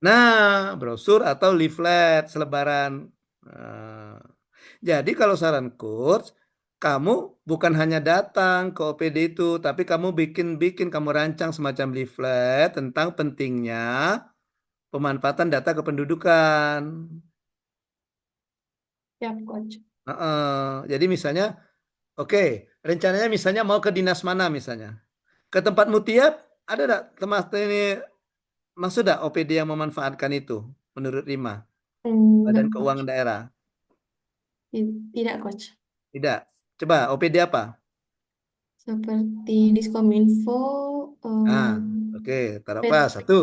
Nah, brosur atau leaflet, selebaran. Nah, jadi kalau saran coach, kamu bukan hanya datang ke OPD itu, tapi kamu bikin kamu rancang semacam leaflet tentang pentingnya pemanfaatan data kependudukan.
Ya, Coach.
Jadi misalnya, oke, rencananya misalnya mau ke dinas mana misalnya? Ke tempat Mutiap, ada enggak tempat ini maksud enggak OPD yang memanfaatkan itu menurut Rima?
Enggak,
Badan
Coach.
Keuangan Daerah.
Tidak, Coach.
Tidak. Coba OPD apa?
Seperti Diskominfo,
Nah, oke, taruh apa?
Pet-
Satu,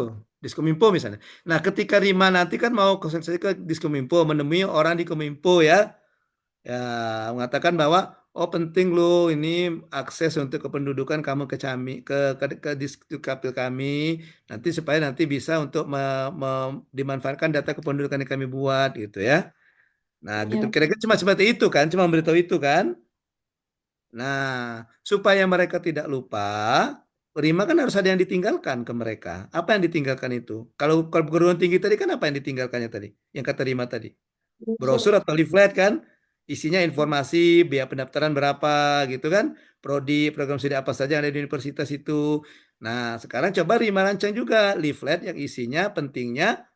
Diskominfo misalnya. Nah, ketika Rima nanti kan mau konsultasi ke Diskominfo, menemui orang di Kominfo ya, ya mengatakan bahwa, oh penting loh ini akses untuk kependudukan kamu ke Dukcapil kami nanti supaya nanti bisa untuk dimanfaatkan data kependudukan yang kami buat gitu ya. Nah, gitu
Ya,
kira-kira cuma seperti itu kan, cuma memberitahu itu kan. Nah, supaya mereka tidak lupa, Rima kan harus ada yang ditinggalkan ke mereka. Apa yang ditinggalkan itu? Kalau perguruan tinggi tadi kan apa yang ditinggalkannya tadi? Yang kata Rima tadi.
brosur.
Brosur atau leaflet kan? Isinya informasi, biaya pendaftaran berapa gitu kan? Prodi, program studi apa saja yang ada di universitas itu. Nah, sekarang coba Rima rancang juga leaflet yang isinya pentingnya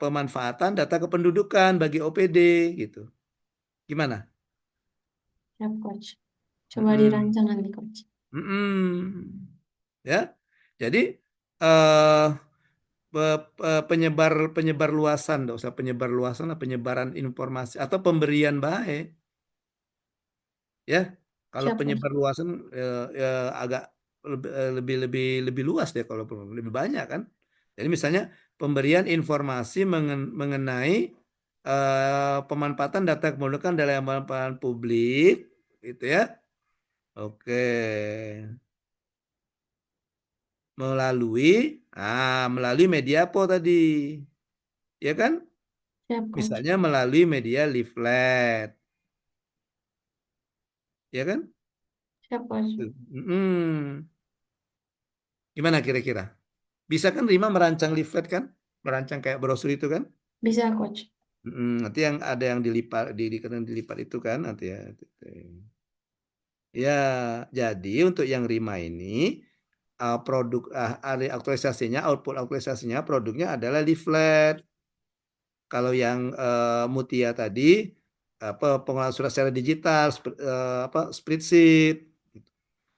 pemanfaatan data kependudukan bagi OPD gitu. Gimana?
Siap, Coach. Coba
Mm-mm.
dirancang nanti, Coach.
Mm-mm. Ya, jadi eh penyebar penyebar luasan, nggak usah penyebar luasan, lah, penyebaran informasi atau pemberian baik, ya. Kalau
Siap, Coach.
penyebar luasan agak lebih lebih lebih luas deh kalau perlu, lebih banyak kan. Jadi misalnya pemberian informasi mengenai pemanfaatan data kependudukan dalam manfaat publik, gitu ya. Oke. Melalui media apa tadi? Ya kan?
Siap, Coach.
Misalnya melalui media leaflet, ya kan?
Siap, Coach.
Mm-mm. Gimana kira-kira? Bisa kan Rima merancang leaflet kan? Merancang kayak brosur itu kan?
Bisa, Coach.
Nanti yang ada yang dilipat, dilipat itu kan nanti ya. Ya, jadi untuk yang Rima ini produk aktualisasinya, output aktualisasinya produknya adalah leaflet. Kalau yang Mutia tadi pengolahan surat secara digital, spreadsheet.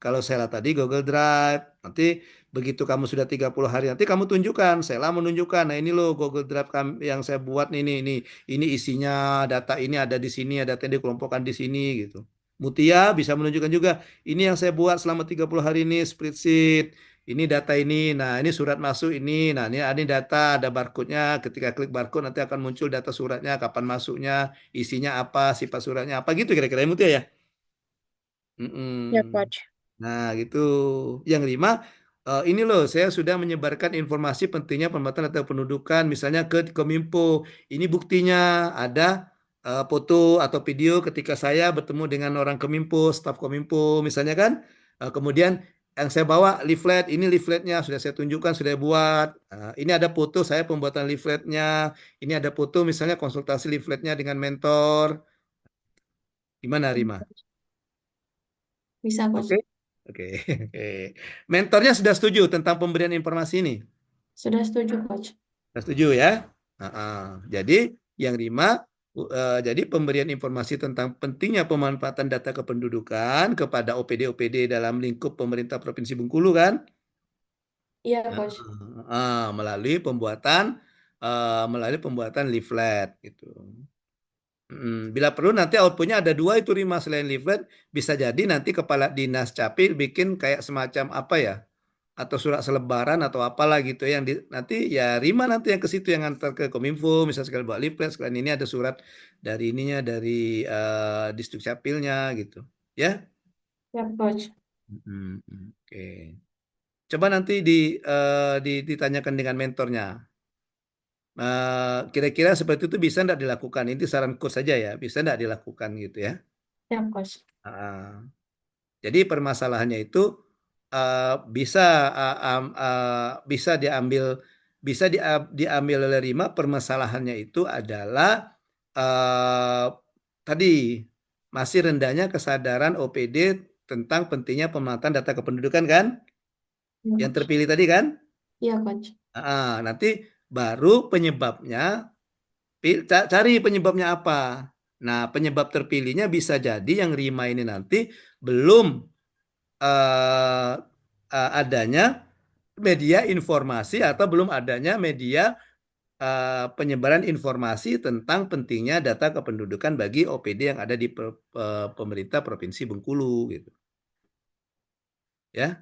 Kalau Sela tadi Google Drive. Nanti begitu kamu sudah 30 hari nanti kamu tunjukkan, Sela menunjukkan, nah ini loh Google Drive yang saya buat nih, ini isinya data ini ada di sini, ada data yang dikelompokkan di sini gitu. Mutia bisa menunjukkan juga, ini yang saya buat selama 30 hari ini spreadsheet. Ini data ini, nah ini surat masuk ini, nah ini data, ada barcode-nya. Ketika klik barcode nanti akan muncul data suratnya, kapan masuknya, isinya apa, sifat suratnya apa gitu kira-kira Mutia ya.
Ya,
Mm-mm.
Coach.
Nah, gitu. Yang lima, ini loh, saya sudah menyebarkan informasi pentingnya pembataan data pendudukan, misalnya ke Kominfo. Ini buktinya ada foto atau video ketika saya bertemu dengan orang Kominfo, staf Kominfo, misalnya kan. Kemudian yang saya bawa leaflet, ini leafletnya sudah saya tunjukkan, sudah buat. Ini ada foto saya pembuatan leafletnya. Ini ada foto misalnya konsultasi leafletnya dengan mentor. Gimana, Rima?
Bisa,
Oke?
Coach.
Oke. Oke. Mentornya sudah setuju tentang pemberian informasi ini?
Sudah setuju, Coach.
Sudah setuju ya? Jadi yang lima, jadi pemberian informasi tentang pentingnya pemanfaatan data kependudukan kepada OPD-OPD dalam lingkup pemerintah Provinsi Bengkulu kan?
Iya,
Nah,
Coach.
melalui pembuatan leaflet gitu. Bila perlu nanti outputnya ada dua itu Rima selain leaflet, bisa jadi nanti kepala dinas capil bikin kayak semacam apa ya, atau surat selebaran atau apalah gitu yang nanti ya Rima nanti yang ke situ yang antar ke Kominfo, misalnya sekali buat leaflet, sekalian ini ada surat dari ininya dari distrik capilnya gitu, ya.
Siap, Coach.
Oke. Coba nanti ditanyakan dengan mentornya. Kira-kira seperti itu bisa enggak dilakukan? Ini saranku saja ya, bisa enggak dilakukan gitu ya.
Siap, Coach.
Ah, jadi permasalahannya itu bisa bisa diambil oleh Rima. Permasalahannya itu adalah eh, tadi masih rendahnya kesadaran OPD tentang pentingnya pemanfaatan data kependudukan kan?
Iya,
Yang
Coach.
terpilih tadi kan?
Iya, Coach.
Nanti baru penyebabnya, cari penyebabnya apa. Nah, penyebab terpilihnya bisa jadi yang Rima ini nanti belum eh, adanya media informasi atau belum adanya media penyebaran informasi tentang pentingnya data kependudukan bagi OPD yang ada di pemerintah Provinsi Bengkulu gitu. Ya,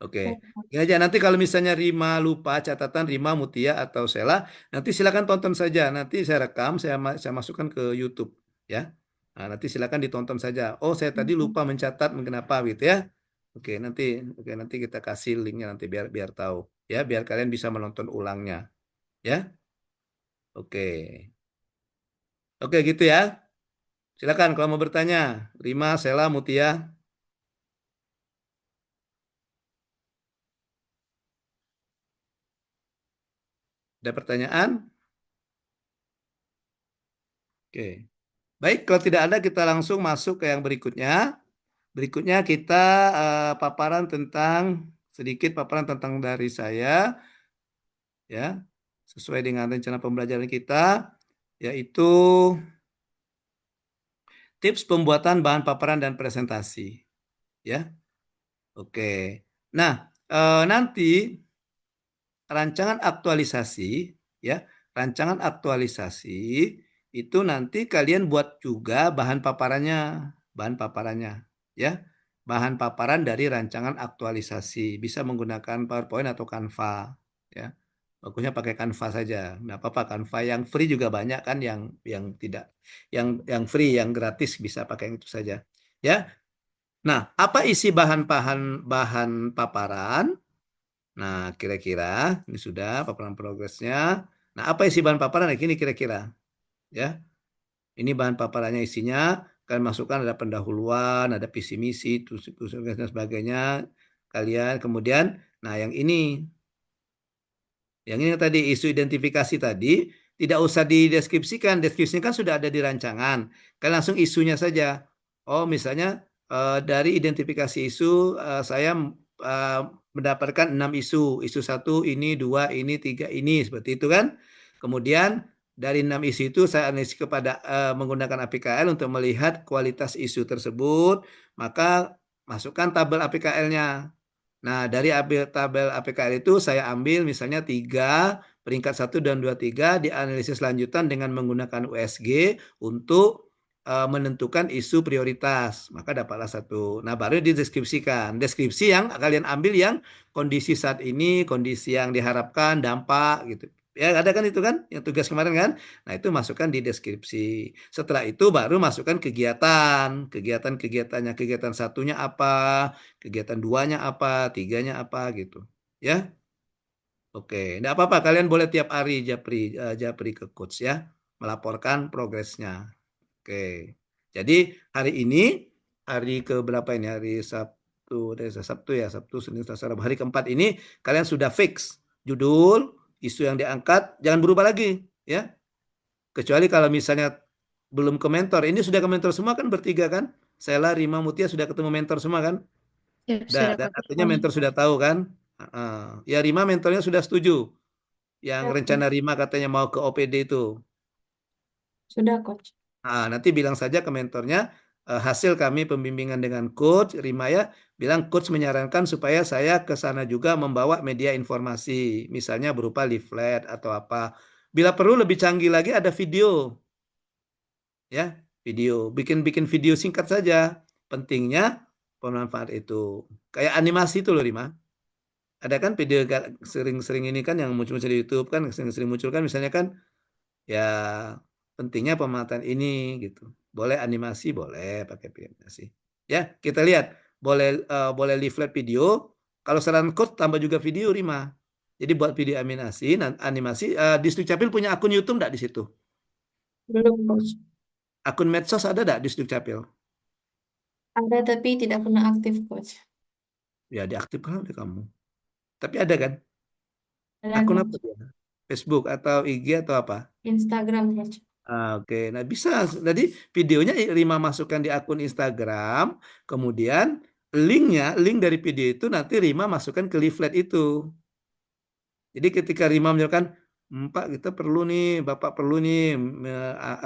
oke.
Siap, Coach.
Ya aja nanti kalau misalnya Rima lupa catatan Rima, Mutia atau Sela, nanti silakan tonton saja. Nanti saya rekam, saya masukkan ke YouTube ya. Nah, nanti silakan ditonton saja. Oh, saya tadi lupa mencatat kenapa gitu ya. Oke, nanti kita kasih linknya nanti biar biar tahu ya, biar kalian bisa menonton ulangnya ya. Oke. Oke, gitu ya. Silakan kalau mau bertanya. Rima, Sela, Mutia. Ada pertanyaan? Oke. Baik, kalau tidak ada kita langsung masuk ke yang berikutnya. Berikutnya kita paparan tentang sedikit paparan tentang dari saya ya, sesuai dengan rencana pembelajaran kita, yaitu tips pembuatan bahan paparan dan presentasi ya. Oke. Nah, nanti rancangan aktualisasi ya, rancangan aktualisasi itu nanti kalian buat juga bahan paparannya ya. Bahan paparan dari rancangan aktualisasi bisa menggunakan PowerPoint atau Canva ya. Bagusnya pakai Canva saja. Nggak apa-apa, Canva yang free juga banyak kan, yang tidak, yang free, yang gratis bisa pakai yang itu saja ya. Nah, apa isi bahan paparan? Nah, kira-kira ini sudah paparan progresnya. Nah, apa isi bahan paparan? Nah, gini kira-kira ya. Ini bahan paparannya isinya kalian masukkan ada pendahuluan, ada visi misi, tugas dan sebagainya. Kalian kemudian, nah yang ini tadi isu identifikasi tadi tidak usah dideskripsikan, deskripsinya kan sudah ada di rancangan. Kalian langsung isunya saja. Oh, misalnya dari identifikasi isu saya eh, mendapatkan 6 isu. Isu satu ini, dua ini, tiga ini, seperti itu kan. Kemudian dari 6 isu itu saya analisis kepada menggunakan APKL untuk melihat kualitas isu tersebut, maka masukkan tabel APKL-nya. Nah, dari tabel APKL itu saya ambil misalnya 3, peringkat 1 dan 2, 3, dianalisis lanjutan dengan menggunakan USG untuk menentukan isu prioritas. Maka dapatlah satu. Nah, baru dideskripsikan. Deskripsi yang kalian ambil yang kondisi saat ini, kondisi yang diharapkan, dampak gitu. Ya, ada kan itu kan, yang tugas kemarin kan? Nah, itu masukkan di deskripsi. Setelah itu baru masukkan kegiatan-kegiatannya. Kegiatan satunya apa, kegiatan duanya apa, tiganya apa gitu. Ya, oke. Nggak apa-apa, kalian boleh tiap hari japri ke coach ya, melaporkan progresnya. Oke. Jadi hari ini, hari ke berapa ini? Hari Sabtu, Sabtu, Senin, Selasa, Rabu. Hari keempat ini kalian sudah fix judul, isu yang diangkat, jangan berubah lagi ya. Kecuali kalau misalnya belum ke mentor. Ini sudah ke mentor semua kan bertiga kan? Sela, Rima, Mutia sudah ketemu mentor semua kan?
Ya, sudah
Dan
Coach.
artinya mentor sudah tahu kan? Ya Rima mentornya sudah setuju. Yang
Ya,
rencana
Coach.
Rima katanya mau ke OPD itu.
Sudah, Coach.
Nah, nanti bilang saja ke mentornya, hasil kami pembimbingan dengan coach Rima ya, bilang coach menyarankan supaya saya ke sana juga membawa media informasi, misalnya berupa leaflet atau apa. Bila perlu lebih canggih lagi ada video, ya, bikin video singkat saja. Pentingnya pemanfaat itu. Kayak animasi itu loh Rima. Ada kan video sering-sering ini kan yang muncul-muncul di YouTube kan, sering-sering muncul kan misalnya kan, ya pentingnya pemanfaatan ini gitu. Boleh animasi, boleh pakai animasi. Ya, kita lihat. Boleh leaflet video. Kalau saran coach tambah juga video Rima. Jadi buat video animasi. Di Dukcapil punya akun YouTube enggak di situ?
Belum, Coach.
Akun medsos ada enggak di Dukcapil?
Ada tapi tidak pernah aktif, Coach.
Ya diaktifkan oleh kamu. Tapi ada kan?
Ada,
Akun apa
Coach.
dia? Facebook atau IG atau apa?
Instagram, Coach.
Oke, nah bisa. Jadi videonya Rima masukkan di akun Instagram, kemudian link dari video itu nanti Rima masukkan ke leaflet itu. Jadi ketika Rima menjelaskan, Pak kita perlu nih, Bapak perlu nih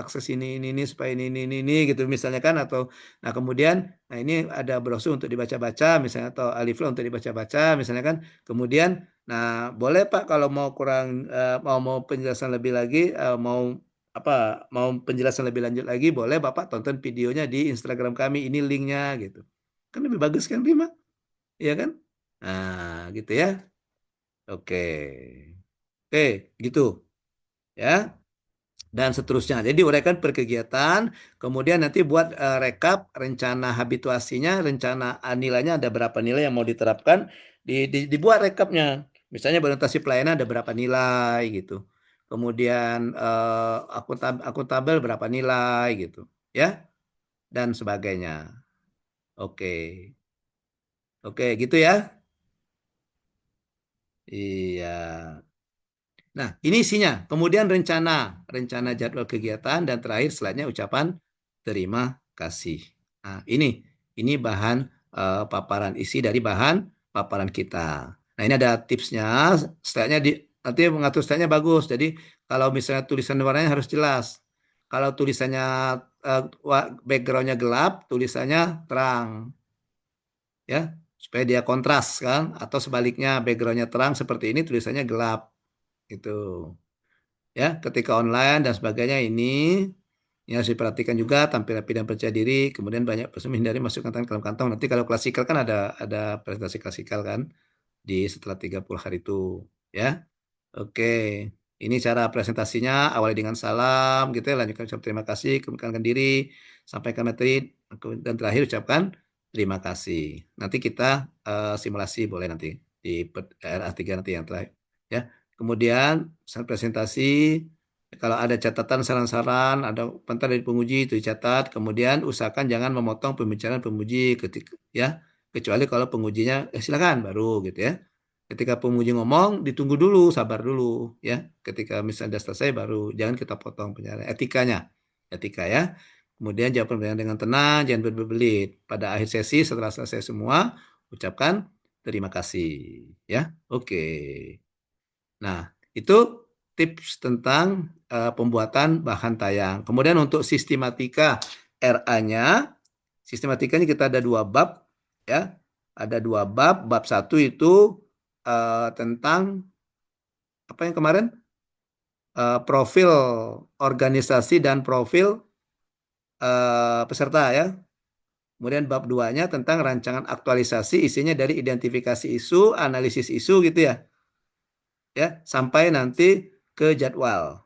akses ini supaya ini gitu misalnya kan, atau nah kemudian nah ini ada brosur untuk dibaca-baca misalnya, atau leaflet untuk dibaca-baca misalnya kan, kemudian nah boleh Pak kalau mau kurang mau penjelasan lebih lagi, apa mau penjelasan lebih lanjut lagi, boleh Bapak tonton videonya di Instagram kami, ini linknya gitu. Kan lebih bagus kan Rima, ya kan? Nah, gitu ya. Oke. Oke, gitu ya. dan seterusnya. Jadi uraikan per kegiatan, kemudian nanti buat rekap rencana habituasinya, rencana nilainya ada berapa nilai yang mau diterapkan, dibuat rekapnya. Misalnya orientasi pelayanan ada berapa nilai gitu. Kemudian akuntabel berapa nilai gitu, ya, dan sebagainya. Oke, oke gitu ya. Iya. Nah, ini isinya. Kemudian rencana jadwal kegiatan dan terakhir selanjutnya ucapan terima kasih. Nah, ini bahan paparan isi dari bahan paparan kita. Nah, ini ada tipsnya. Slide-nya nanti mengatur slide-nya bagus. Jadi, kalau misalnya tulisan warnanya harus jelas. Kalau tulisannya background-nya gelap, tulisannya terang, ya, supaya dia kontras kan. Atau sebaliknya background-nya terang seperti ini, tulisannya gelap gitu. Ya, ketika online dan sebagainya ini harus diperhatikan juga tampil rapi dan percaya diri, kemudian banyak menghindari masukkan tangan ke dalam kantong. Nanti kalau klasikal kan ada presentasi klasikal kan di setelah 30 hari itu, ya. Oke. Ini cara presentasinya, awali dengan salam gitu ya, lanjutkan ucap terima kasih, kemudian diri, sampaikan materi dan terakhir ucapkan terima kasih. Nanti kita simulasi boleh nanti di RA3 nanti yang terakhir, ya. Kemudian saat presentasi, kalau ada catatan saran-saran, ada komentar dari penguji itu dicatat. Kemudian usahakan jangan memotong pembicaraan penguji ketika, ya, kecuali kalau pengujinya silakan baru gitu ya. Ketika penguji ngomong ditunggu dulu, sabar dulu ya. Ketika misalnya sudah selesai baru jangan kita potong penjelasan etikanya, etika ya. Kemudian jawab pertanyaan dengan tenang, jangan berbelit. Pada akhir sesi setelah selesai semua, ucapkan terima kasih ya. Oke. Nah, itu tips tentang pembuatan bahan tayang. Kemudian untuk sistematika RA-nya, sistematikanya kita ada 2 bab, ya. Ada 2 bab. Bab 1 itu tentang apa yang kemarin? Profil organisasi dan profil peserta ya. Kemudian bab 2-nya tentang rancangan aktualisasi, isinya dari identifikasi isu, analisis isu gitu ya. Ya, sampai nanti ke jadwal.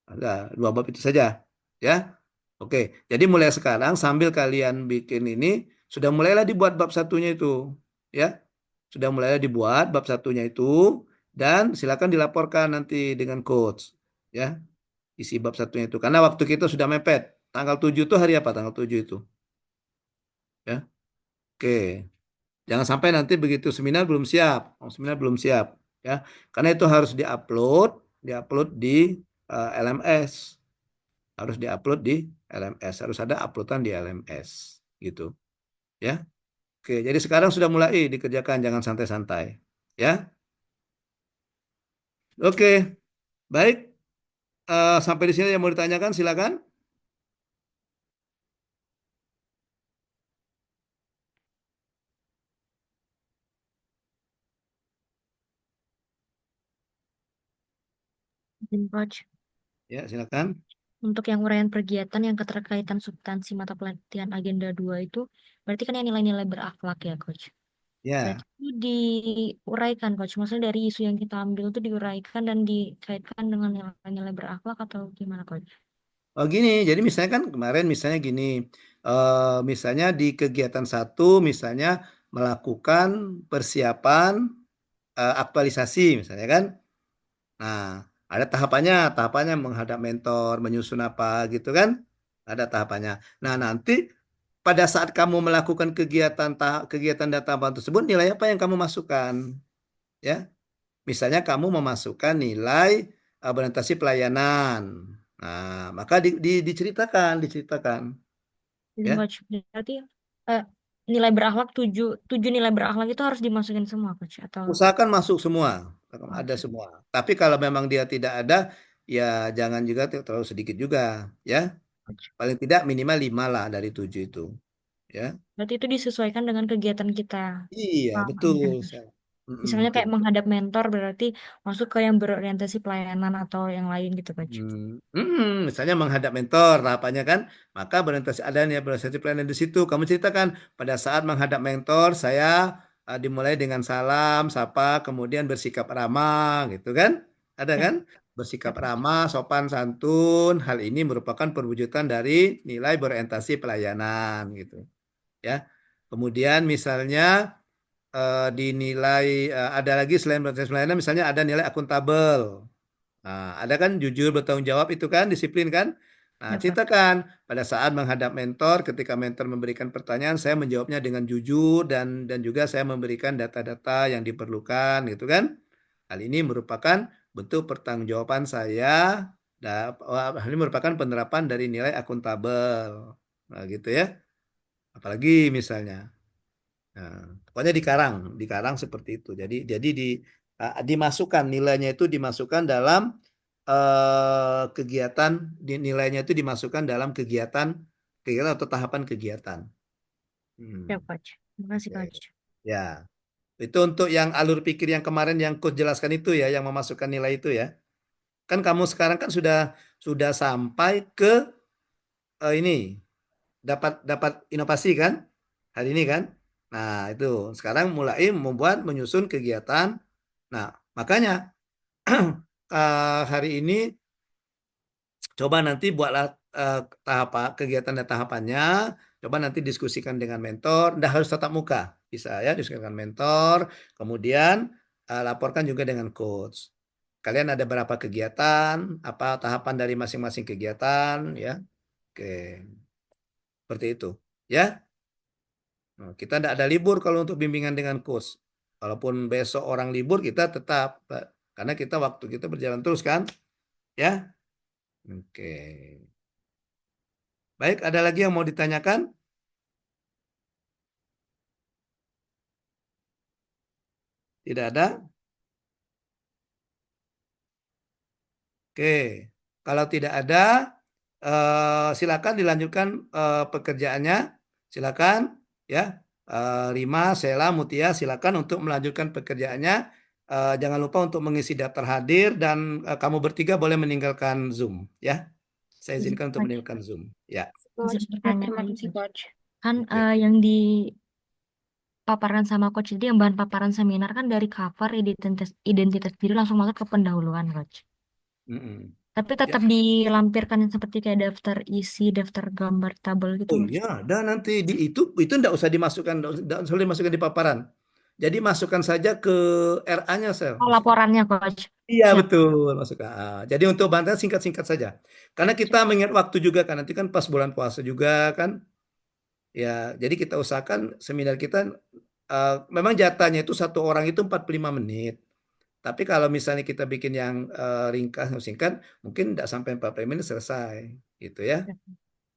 Ada 2 bab itu saja, ya. Oke, jadi mulai sekarang sambil kalian bikin ini, sudah mulailah dibuat bab satunya itu, ya. Sudah mulailah dibuat bab satunya itu, dan silakan dilaporkan nanti dengan coach, ya. Isi bab satunya itu, karena waktu kita sudah mepet. Tanggal 7 itu hari apa? Tanggal 7 itu, ya. Oke, jangan sampai nanti begitu seminar belum siap, seminar belum siap, ya. Karena itu harus diupload di LMS. Harus diupload di LMS, harus ada uploadan di LMS gitu ya. Oke, jadi sekarang sudah mulai dikerjakan, jangan santai-santai ya. Oke, baik. Sampai di sini yang mau ditanyakan silakan.
Izin, Coach.
Ya, silakan.
Untuk yang uraian kegiatan yang keterkaitan substansi mata pelatihan agenda 2 itu berarti kan yang nilai-nilai berakhlak ya, Coach.
Ya.
Berarti itu diuraikan, Coach. Maksudnya dari isu yang kita ambil itu diuraikan dan dikaitkan dengan nilai-nilai berakhlak atau gimana, Coach?
Oh gini, jadi misalnya kan kemarin misalnya gini, misalnya di kegiatan 1 misalnya melakukan persiapan aktualisasi misalnya kan. Nah, ada tahapannya menghadap mentor, menyusun apa gitu kan? Ada tahapannya. Nah, nanti pada saat kamu melakukan kegiatan data tambahan tersebut, nilai apa yang kamu masukkan? Ya, misalnya kamu memasukkan nilai orientasi pelayanan. Nah, maka diceritakan,
Izin,
ya.
Coach. Berarti eh, nilai berakhlak tujuh nilai berakhlak itu harus dimasukin semua, Coach, atau
Usahakan masuk semua, ada
oke.
semua. Tapi kalau memang dia tidak ada, ya jangan juga terlalu sedikit juga, ya.
Coach.
Paling tidak minimal 5 lah dari 7 itu. Ya.
Berarti itu disesuaikan dengan kegiatan kita.
Iya,
Selama
betul.
ini kan. Misalnya
Betul.
kayak menghadap mentor berarti masuk ke yang berorientasi pelayanan atau yang lain gitu, Coach.
Misalnya menghadap mentor, tahapannya kan, maka berorientasi adanya berorientasi pelayanan di situ. Kamu ceritakan pada saat menghadap mentor, saya dimulai dengan salam, sapa, kemudian bersikap ramah, gitu kan? Ada
Ya.
kan? bersikap ramah, sopan, santun. Hal ini merupakan perwujudan dari nilai berorientasi pelayanan gitu ya. Kemudian misalnya dinilai ada lagi selain berorientasi pelayanan misalnya ada nilai akuntabel. Nah, ada kan jujur bertanggung jawab itu kan disiplin kan? Nah,
Ya, Coach.
ceritakan pada saat menghadap mentor, ketika mentor memberikan pertanyaan, saya menjawabnya dengan jujur dan juga saya memberikan data-data yang diperlukan gitu kan? Hal ini merupakan bentuk pertanggungjawaban saya. Hal ini merupakan penerapan dari nilai akuntabel. Nah, gitu ya. Apalagi misalnya. Nah, pokoknya dikarang seperti itu. Jadi dimasukkan nilainya itu dimasukkan dalam kegiatan nilainya itu dimasukkan dalam kegiatan atau tahapan kegiatan.
Ya,
Hmm,
Coach. Terima kasih,
oke.
Coach.
Ya, itu untuk yang alur pikir yang kemarin yang coach jelaskan itu ya, yang memasukkan nilai itu ya. Kan kamu sekarang kan sudah sampai ke ini dapat dapat inovasi kan hari ini kan. Nah, itu sekarang mulai membuat menyusun kegiatan. Nah, makanya hari ini coba nanti buatlah tahap kegiatan dan tahapannya. Coba nanti diskusikan dengan mentor. Nggak harus tatap muka, bisa ya diskusikan dengan mentor. Kemudian laporkan juga dengan coach. Kalian ada berapa kegiatan? Apa tahapan dari masing-masing kegiatan? Ya, oke, seperti itu. Ya. Nah, kita tidak ada libur kalau untuk bimbingan dengan coach. Walaupun besok orang libur, kita tetap, Pak. Karena kita waktu kita berjalan terus kan, ya. Oke. Baik, ada lagi yang mau ditanyakan? Tidak ada? Oke. Kalau tidak ada, silakan dilanjutkan pekerjaannya. Silakan, ya. Rima, Sela, Mutia, silakan untuk melanjutkan pekerjaannya. Jangan lupa untuk mengisi daftar hadir dan kamu bertiga boleh meninggalkan Zoom, ya. Saya
Izin,
izinkan untuk
Coach.
meninggalkan Zoom. Ya.
Coach.
Izin
Ya,
bertanya
terima
lagi,
kasih,
Coach.
Coach.
Kan
Oke.
yang dipaparkan sama Coach itu yang bahan paparan seminar kan dari cover identitas identitas diri langsung masuk ke pendahuluan, Coach.
Mm-mm.
Tapi
Ya.
tetap dilampirkan yang seperti kayak daftar isi, daftar gambar tabel gitu,
Oh
Mas.
iya, dan nanti di itu enggak usah dimasukkan, enggak usah dimasukkan di paparan. Jadi masukkan saja ke RA-nya, Sel.
Oh, laporannya, Coach.
Iya
Siap.
betul, masuk ke A. Jadi untuk bantuan singkat-singkat saja. Karena kita
Siap.
mengingat waktu juga kan, nanti kan pas bulan puasa juga kan. Ya, jadi kita usahakan seminar kita memang jatahnya itu satu orang itu 45 menit. Tapi kalau misalnya kita bikin yang ringkas atau singkat, mungkin tidak sampai 45 menit selesai, gitu ya.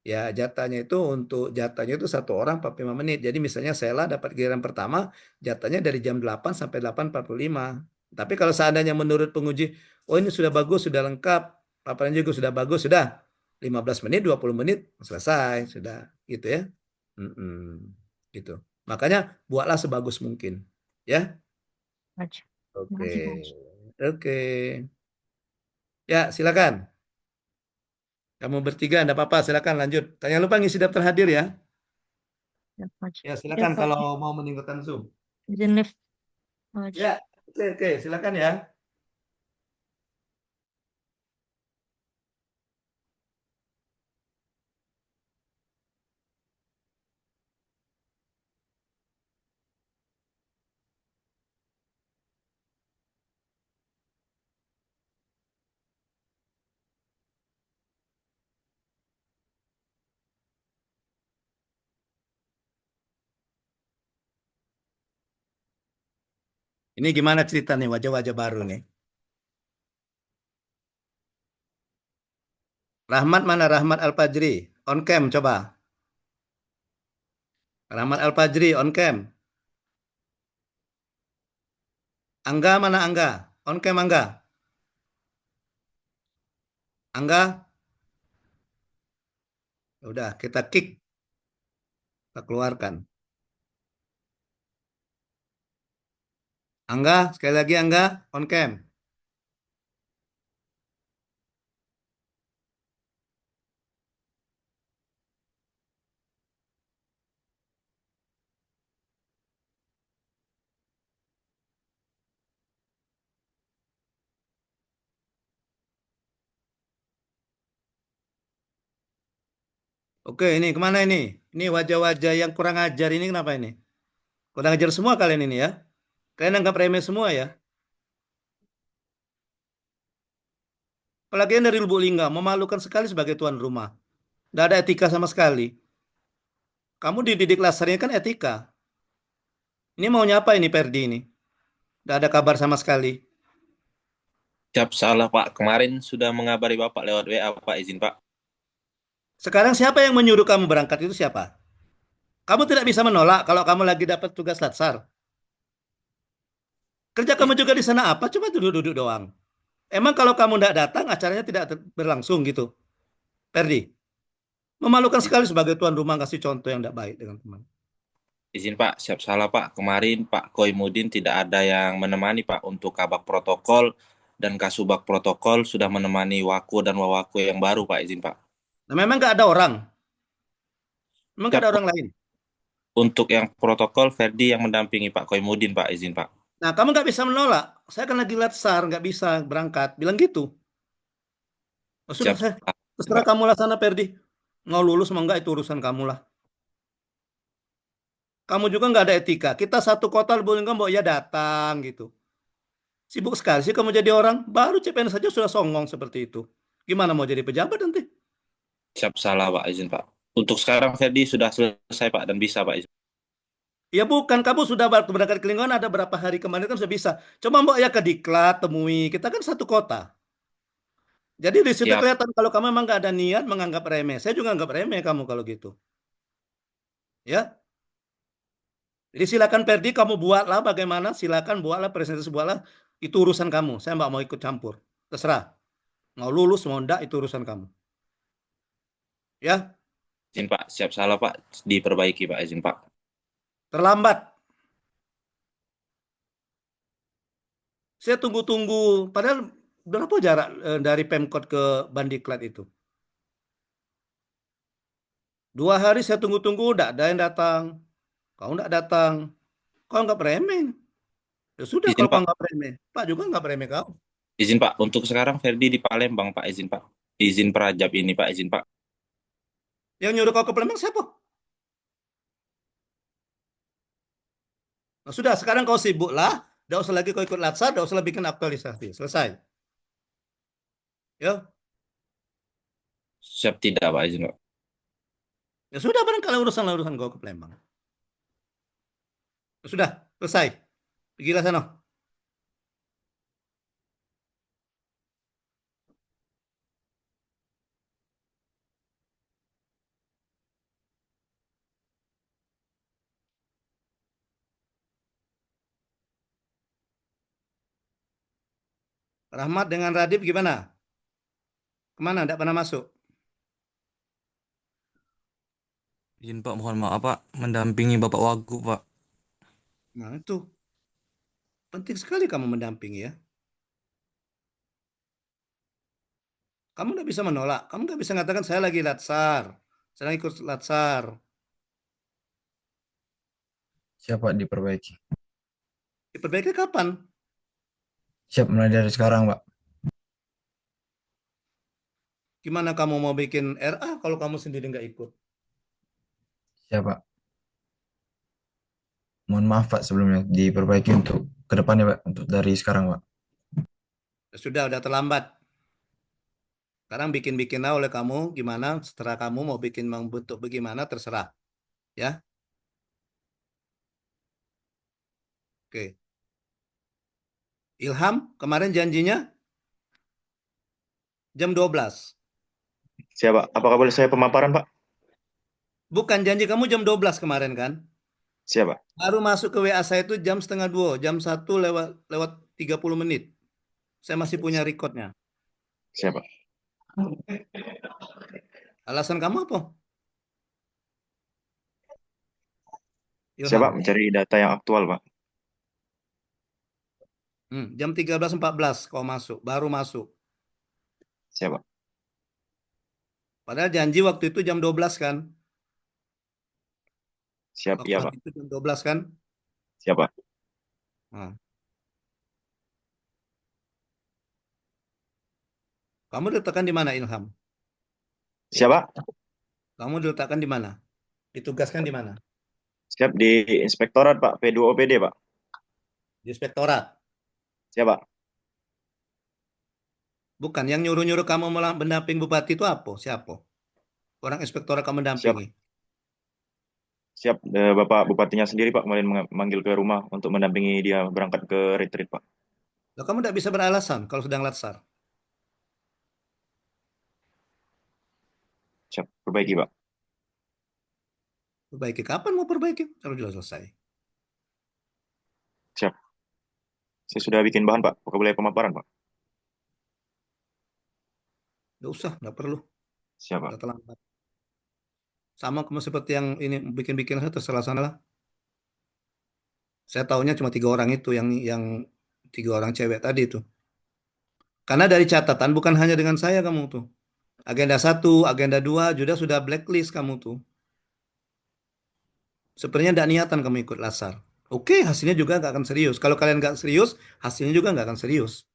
Ya, jatahnya itu satu orang 45 menit. Jadi misalnya Sela dapat giliran pertama, jatahnya dari jam 8 sampai 8.45. Tapi kalau seandainya menurut penguji, oh ini sudah bagus, sudah lengkap, paparan juga sudah bagus, sudah 15 menit, 20 menit selesai, sudah gitu ya. Mm-mm, gitu. Makanya buatlah sebagus mungkin. Ya.
Coach. Terima
Oke.
kasih, Coach.
Oke. Ya, silakan. Kamu bertiga, enggak apa-apa, silakan lanjut. Jangan lupa ngisi daftar hadir ya.
Siap, Coach.
Ya,
Ya,
silakan kalau
Coach.
mau meninggalkan Zoom.
Izin live, Coach.
Ya, oke, oke, silakan ya. Ini gimana cerita nih wajah-wajah baru nih? Rahmat mana Rahmat Al-Fajri? On cam coba. Rahmat Al-Fajri on cam. Angga mana Angga? On cam Angga. Angga, ya udah kita kick, kita keluarkan. Angga, sekali lagi Angga, on cam. Oke, ini kemana ini? Ini wajah-wajah yang kurang ajar ini kenapa ini? Kurang ajar semua kalian ini ya? Kalian anggap remeh semua ya? Apalagi yang dari Lubuk Linggau, memalukan sekali sebagai tuan rumah. Tidak ada etika sama sekali. Kamu dididik dasarnya kan etika. Ini maunya apa ini Perdi ini? Tidak ada kabar sama sekali.
Siap salah Pak, kemarin sudah mengabari Bapak lewat WA Pak, izin Pak.
Sekarang siapa yang menyuruh kamu berangkat itu siapa? Kamu tidak bisa menolak kalau kamu lagi dapat tugas latsar. Kerja kamu juga di sana apa? Cuma duduk-duduk doang. Emang kalau kamu tidak datang, acaranya tidak berlangsung gitu. Perdi, memalukan sekali sebagai tuan rumah kasih contoh yang tidak baik dengan teman.
Izin Pak, siap salah Pak. Kemarin Pak Koimudin tidak ada yang menemani Pak untuk kabak protokol dan kasubag protokol sudah menemani Waku dan Wawaku yang baru Pak, izin Pak.
Nah, memang nggak ada orang. Memang nggak
Siap
ada
Pak.
orang lain.
Untuk yang protokol Ferdi yang mendampingi Pak Koimudin Pak, izin Pak.
Nah, kamu nggak bisa menolak. Saya kan lagi latsar, nggak bisa berangkat. Bilang gitu. Oh, sudah,
Siap
saya
salah, izin
terserah
Pak.
kamu lah sana, Perdi. Mau lulus mau nggak itu urusan kamu lah. Kamu juga nggak ada etika. Kita satu kota Lubulingga mau ya datang gitu. Sibuk sekali sih kamu jadi orang. Baru CPNS saja sudah songong seperti itu. Gimana mau jadi pejabat nanti?
Siap salah Pak, izin Pak. Untuk sekarang Ferdi sudah selesai Pak dan bisa Pak, izin.
Ya bukan, kamu sudah waktu berangkat ke Lingkungan ada berapa hari kemarin kan sudah bisa. Coba mbok ya ke Diklat, temui. Kita kan satu kota. Jadi di situ
Siap,
kelihatan kalau kamu memang nggak ada niat menganggap remeh. Saya juga anggap remeh kamu kalau gitu. Ya, jadi silakan Perdi kamu buatlah bagaimana. Silakan buatlah presentasi buatlah. Itu urusan kamu. Saya nggak mau ikut campur. Terserah. Mau lulus mau enggak itu urusan kamu. Ya,
izin Pak. Siap salah Pak, diperbaiki Pak, izin Pak.
terlambat. Saya tunggu-tunggu. Padahal berapa jarak dari Pemkot ke Bandiklat itu? 2 hari saya tunggu-tunggu, tidak ada yang datang. Kau tidak datang. Kau nggak remeh. Ya sudah
Izin
kalau kau
Pak,
nggak remeh. Pak juga nggak remeh kau.
izin Pak. Untuk sekarang Ferdi di Palembang Pak, izin Pak. Izin perajab ini Pak, izin Pak.
Yang nyuruh kau ke Palembang siapa? Nah, sudah, sekarang kau sibuk lah. Tidak usah lagi kau ikut latsar, tidak usah bikin aktualisasi. Selesai. Ya,
Siap tidak Pak, izin Pak.
ya sudah barangkali urusan kau ke Palembang. Ya sudah, selesai. Pergilah sana. Rahmat dengan Radif gimana? Kemana? Tidak pernah masuk.
Izin Pak, mohon maaf Pak, mendampingi Bapak Wagub Pak.
Nah, itu penting sekali kamu mendampingi ya. Kamu tidak bisa menolak. Kamu nggak bisa mengatakan saya lagi latsar. Saya lagi ikut latsar.
Siap Pak, diperbaiki.
Diperbaiki kapan?
Siap mulai dari sekarang Pak.
Gimana kamu mau bikin RA kalau kamu sendiri nggak ikut?
Siap Pak. Mohon maaf Pak sebelumnya, diperbaiki untuk ke depannya Pak, untuk dari sekarang Pak.
Ya sudah, udah terlambat. Sekarang bikin-bikinlah oleh kamu gimana. Setelah kamu mau bikin membentuk bagaimana terserah. Ya, oke. Ilham kemarin janjinya jam 12.
Siapa? Apakah boleh saya pemaparan, Pak?
Bukan janji kamu jam 12 kemarin kan?
Siapa?
Baru masuk ke WA saya itu jam setengah 2, jam 1 lewat lewat 30 menit. Saya masih punya recordnya.
Siapa?
Alasan kamu apa?
Siapa?
Ilham.
Mencari data yang aktual, Pak.
Jam 13.14 kau masuk, baru masuk.
Siapa?
Padahal janji waktu itu jam 12 kan?
Siap,
Waktu
iya,
hari
Pak.
itu jam 12 kan?
Siapa?
Nah, kamu letakkan di mana Ilham?
Siapa?
Kamu diletakkan di mana? Ditugaskan di mana?
Siap di Inspektorat Pak, P2OPD Pak.
Di inspektorat.
Siap Pak.
Bukan, yang nyuruh-nyuruh kamu mendamping bupati itu apa? Siapa? Orang inspektorat kamu
Siap,
dampingi.
siap. Bapak Bupatinya sendiri Pak kemarin manggil ke rumah untuk mendampingi dia berangkat ke retreat Pak.
Loh, kamu tidak bisa beralasan kalau sedang latsar.
Siap, perbaiki Pak.
Perbaiki. Kapan mau perbaiki? Kalau sudah selesai.
Siap. Saya sudah bikin bahan Pak, boleh pemaparan Pak.
Nggak usah, nggak perlu.
Siap Pak.
Udah terlambat. Sama kamu seperti yang ini bikin-bikin saya terserah sana lah. Saya tahunya cuma 3 orang itu yang 3 orang cewek tadi itu. Karena dari catatan bukan hanya dengan saya kamu tuh. Agenda 1, agenda 2 sudah blacklist kamu tuh. Sebenarnya tidak niatan kamu ikut Lasar. Oke, hasilnya juga nggak akan serius. Kalau kalian nggak serius, hasilnya juga nggak akan serius.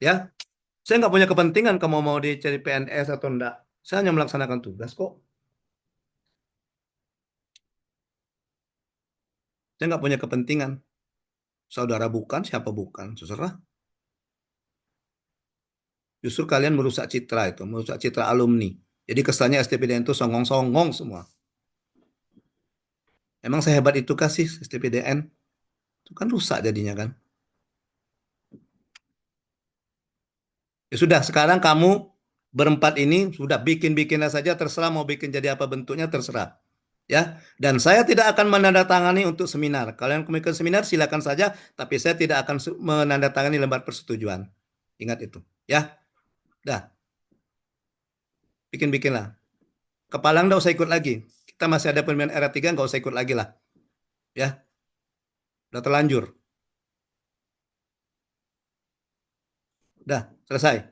Ya, saya nggak punya kepentingan kamu mau dicari PNS atau enggak. Saya hanya melaksanakan tugas kok. Saya nggak punya kepentingan. Saudara bukan, siapa bukan, terserah. Justru kalian merusak citra itu, merusak citra alumni. Jadi kesannya STPDN itu songong-songong semua. Emang sehebat itu kasih STPDN? Itu kan rusak jadinya kan. Ya sudah, sekarang kamu berempat ini sudah bikin-bikinlah saja, terserah mau bikin jadi apa bentuknya terserah. Ya, dan saya tidak akan menandatangani untuk seminar. Kalian mau ikut seminar silakan saja, tapi saya tidak akan menandatangani lembar persetujuan. Ingat itu, ya. Dah, bikin-bikinlah. Kepalang nggak usah ikut lagi. Kita masih ada pemilihan era 3, nggak usah ikut lagi lah. Ya, udah terlanjur. Dah, selesai.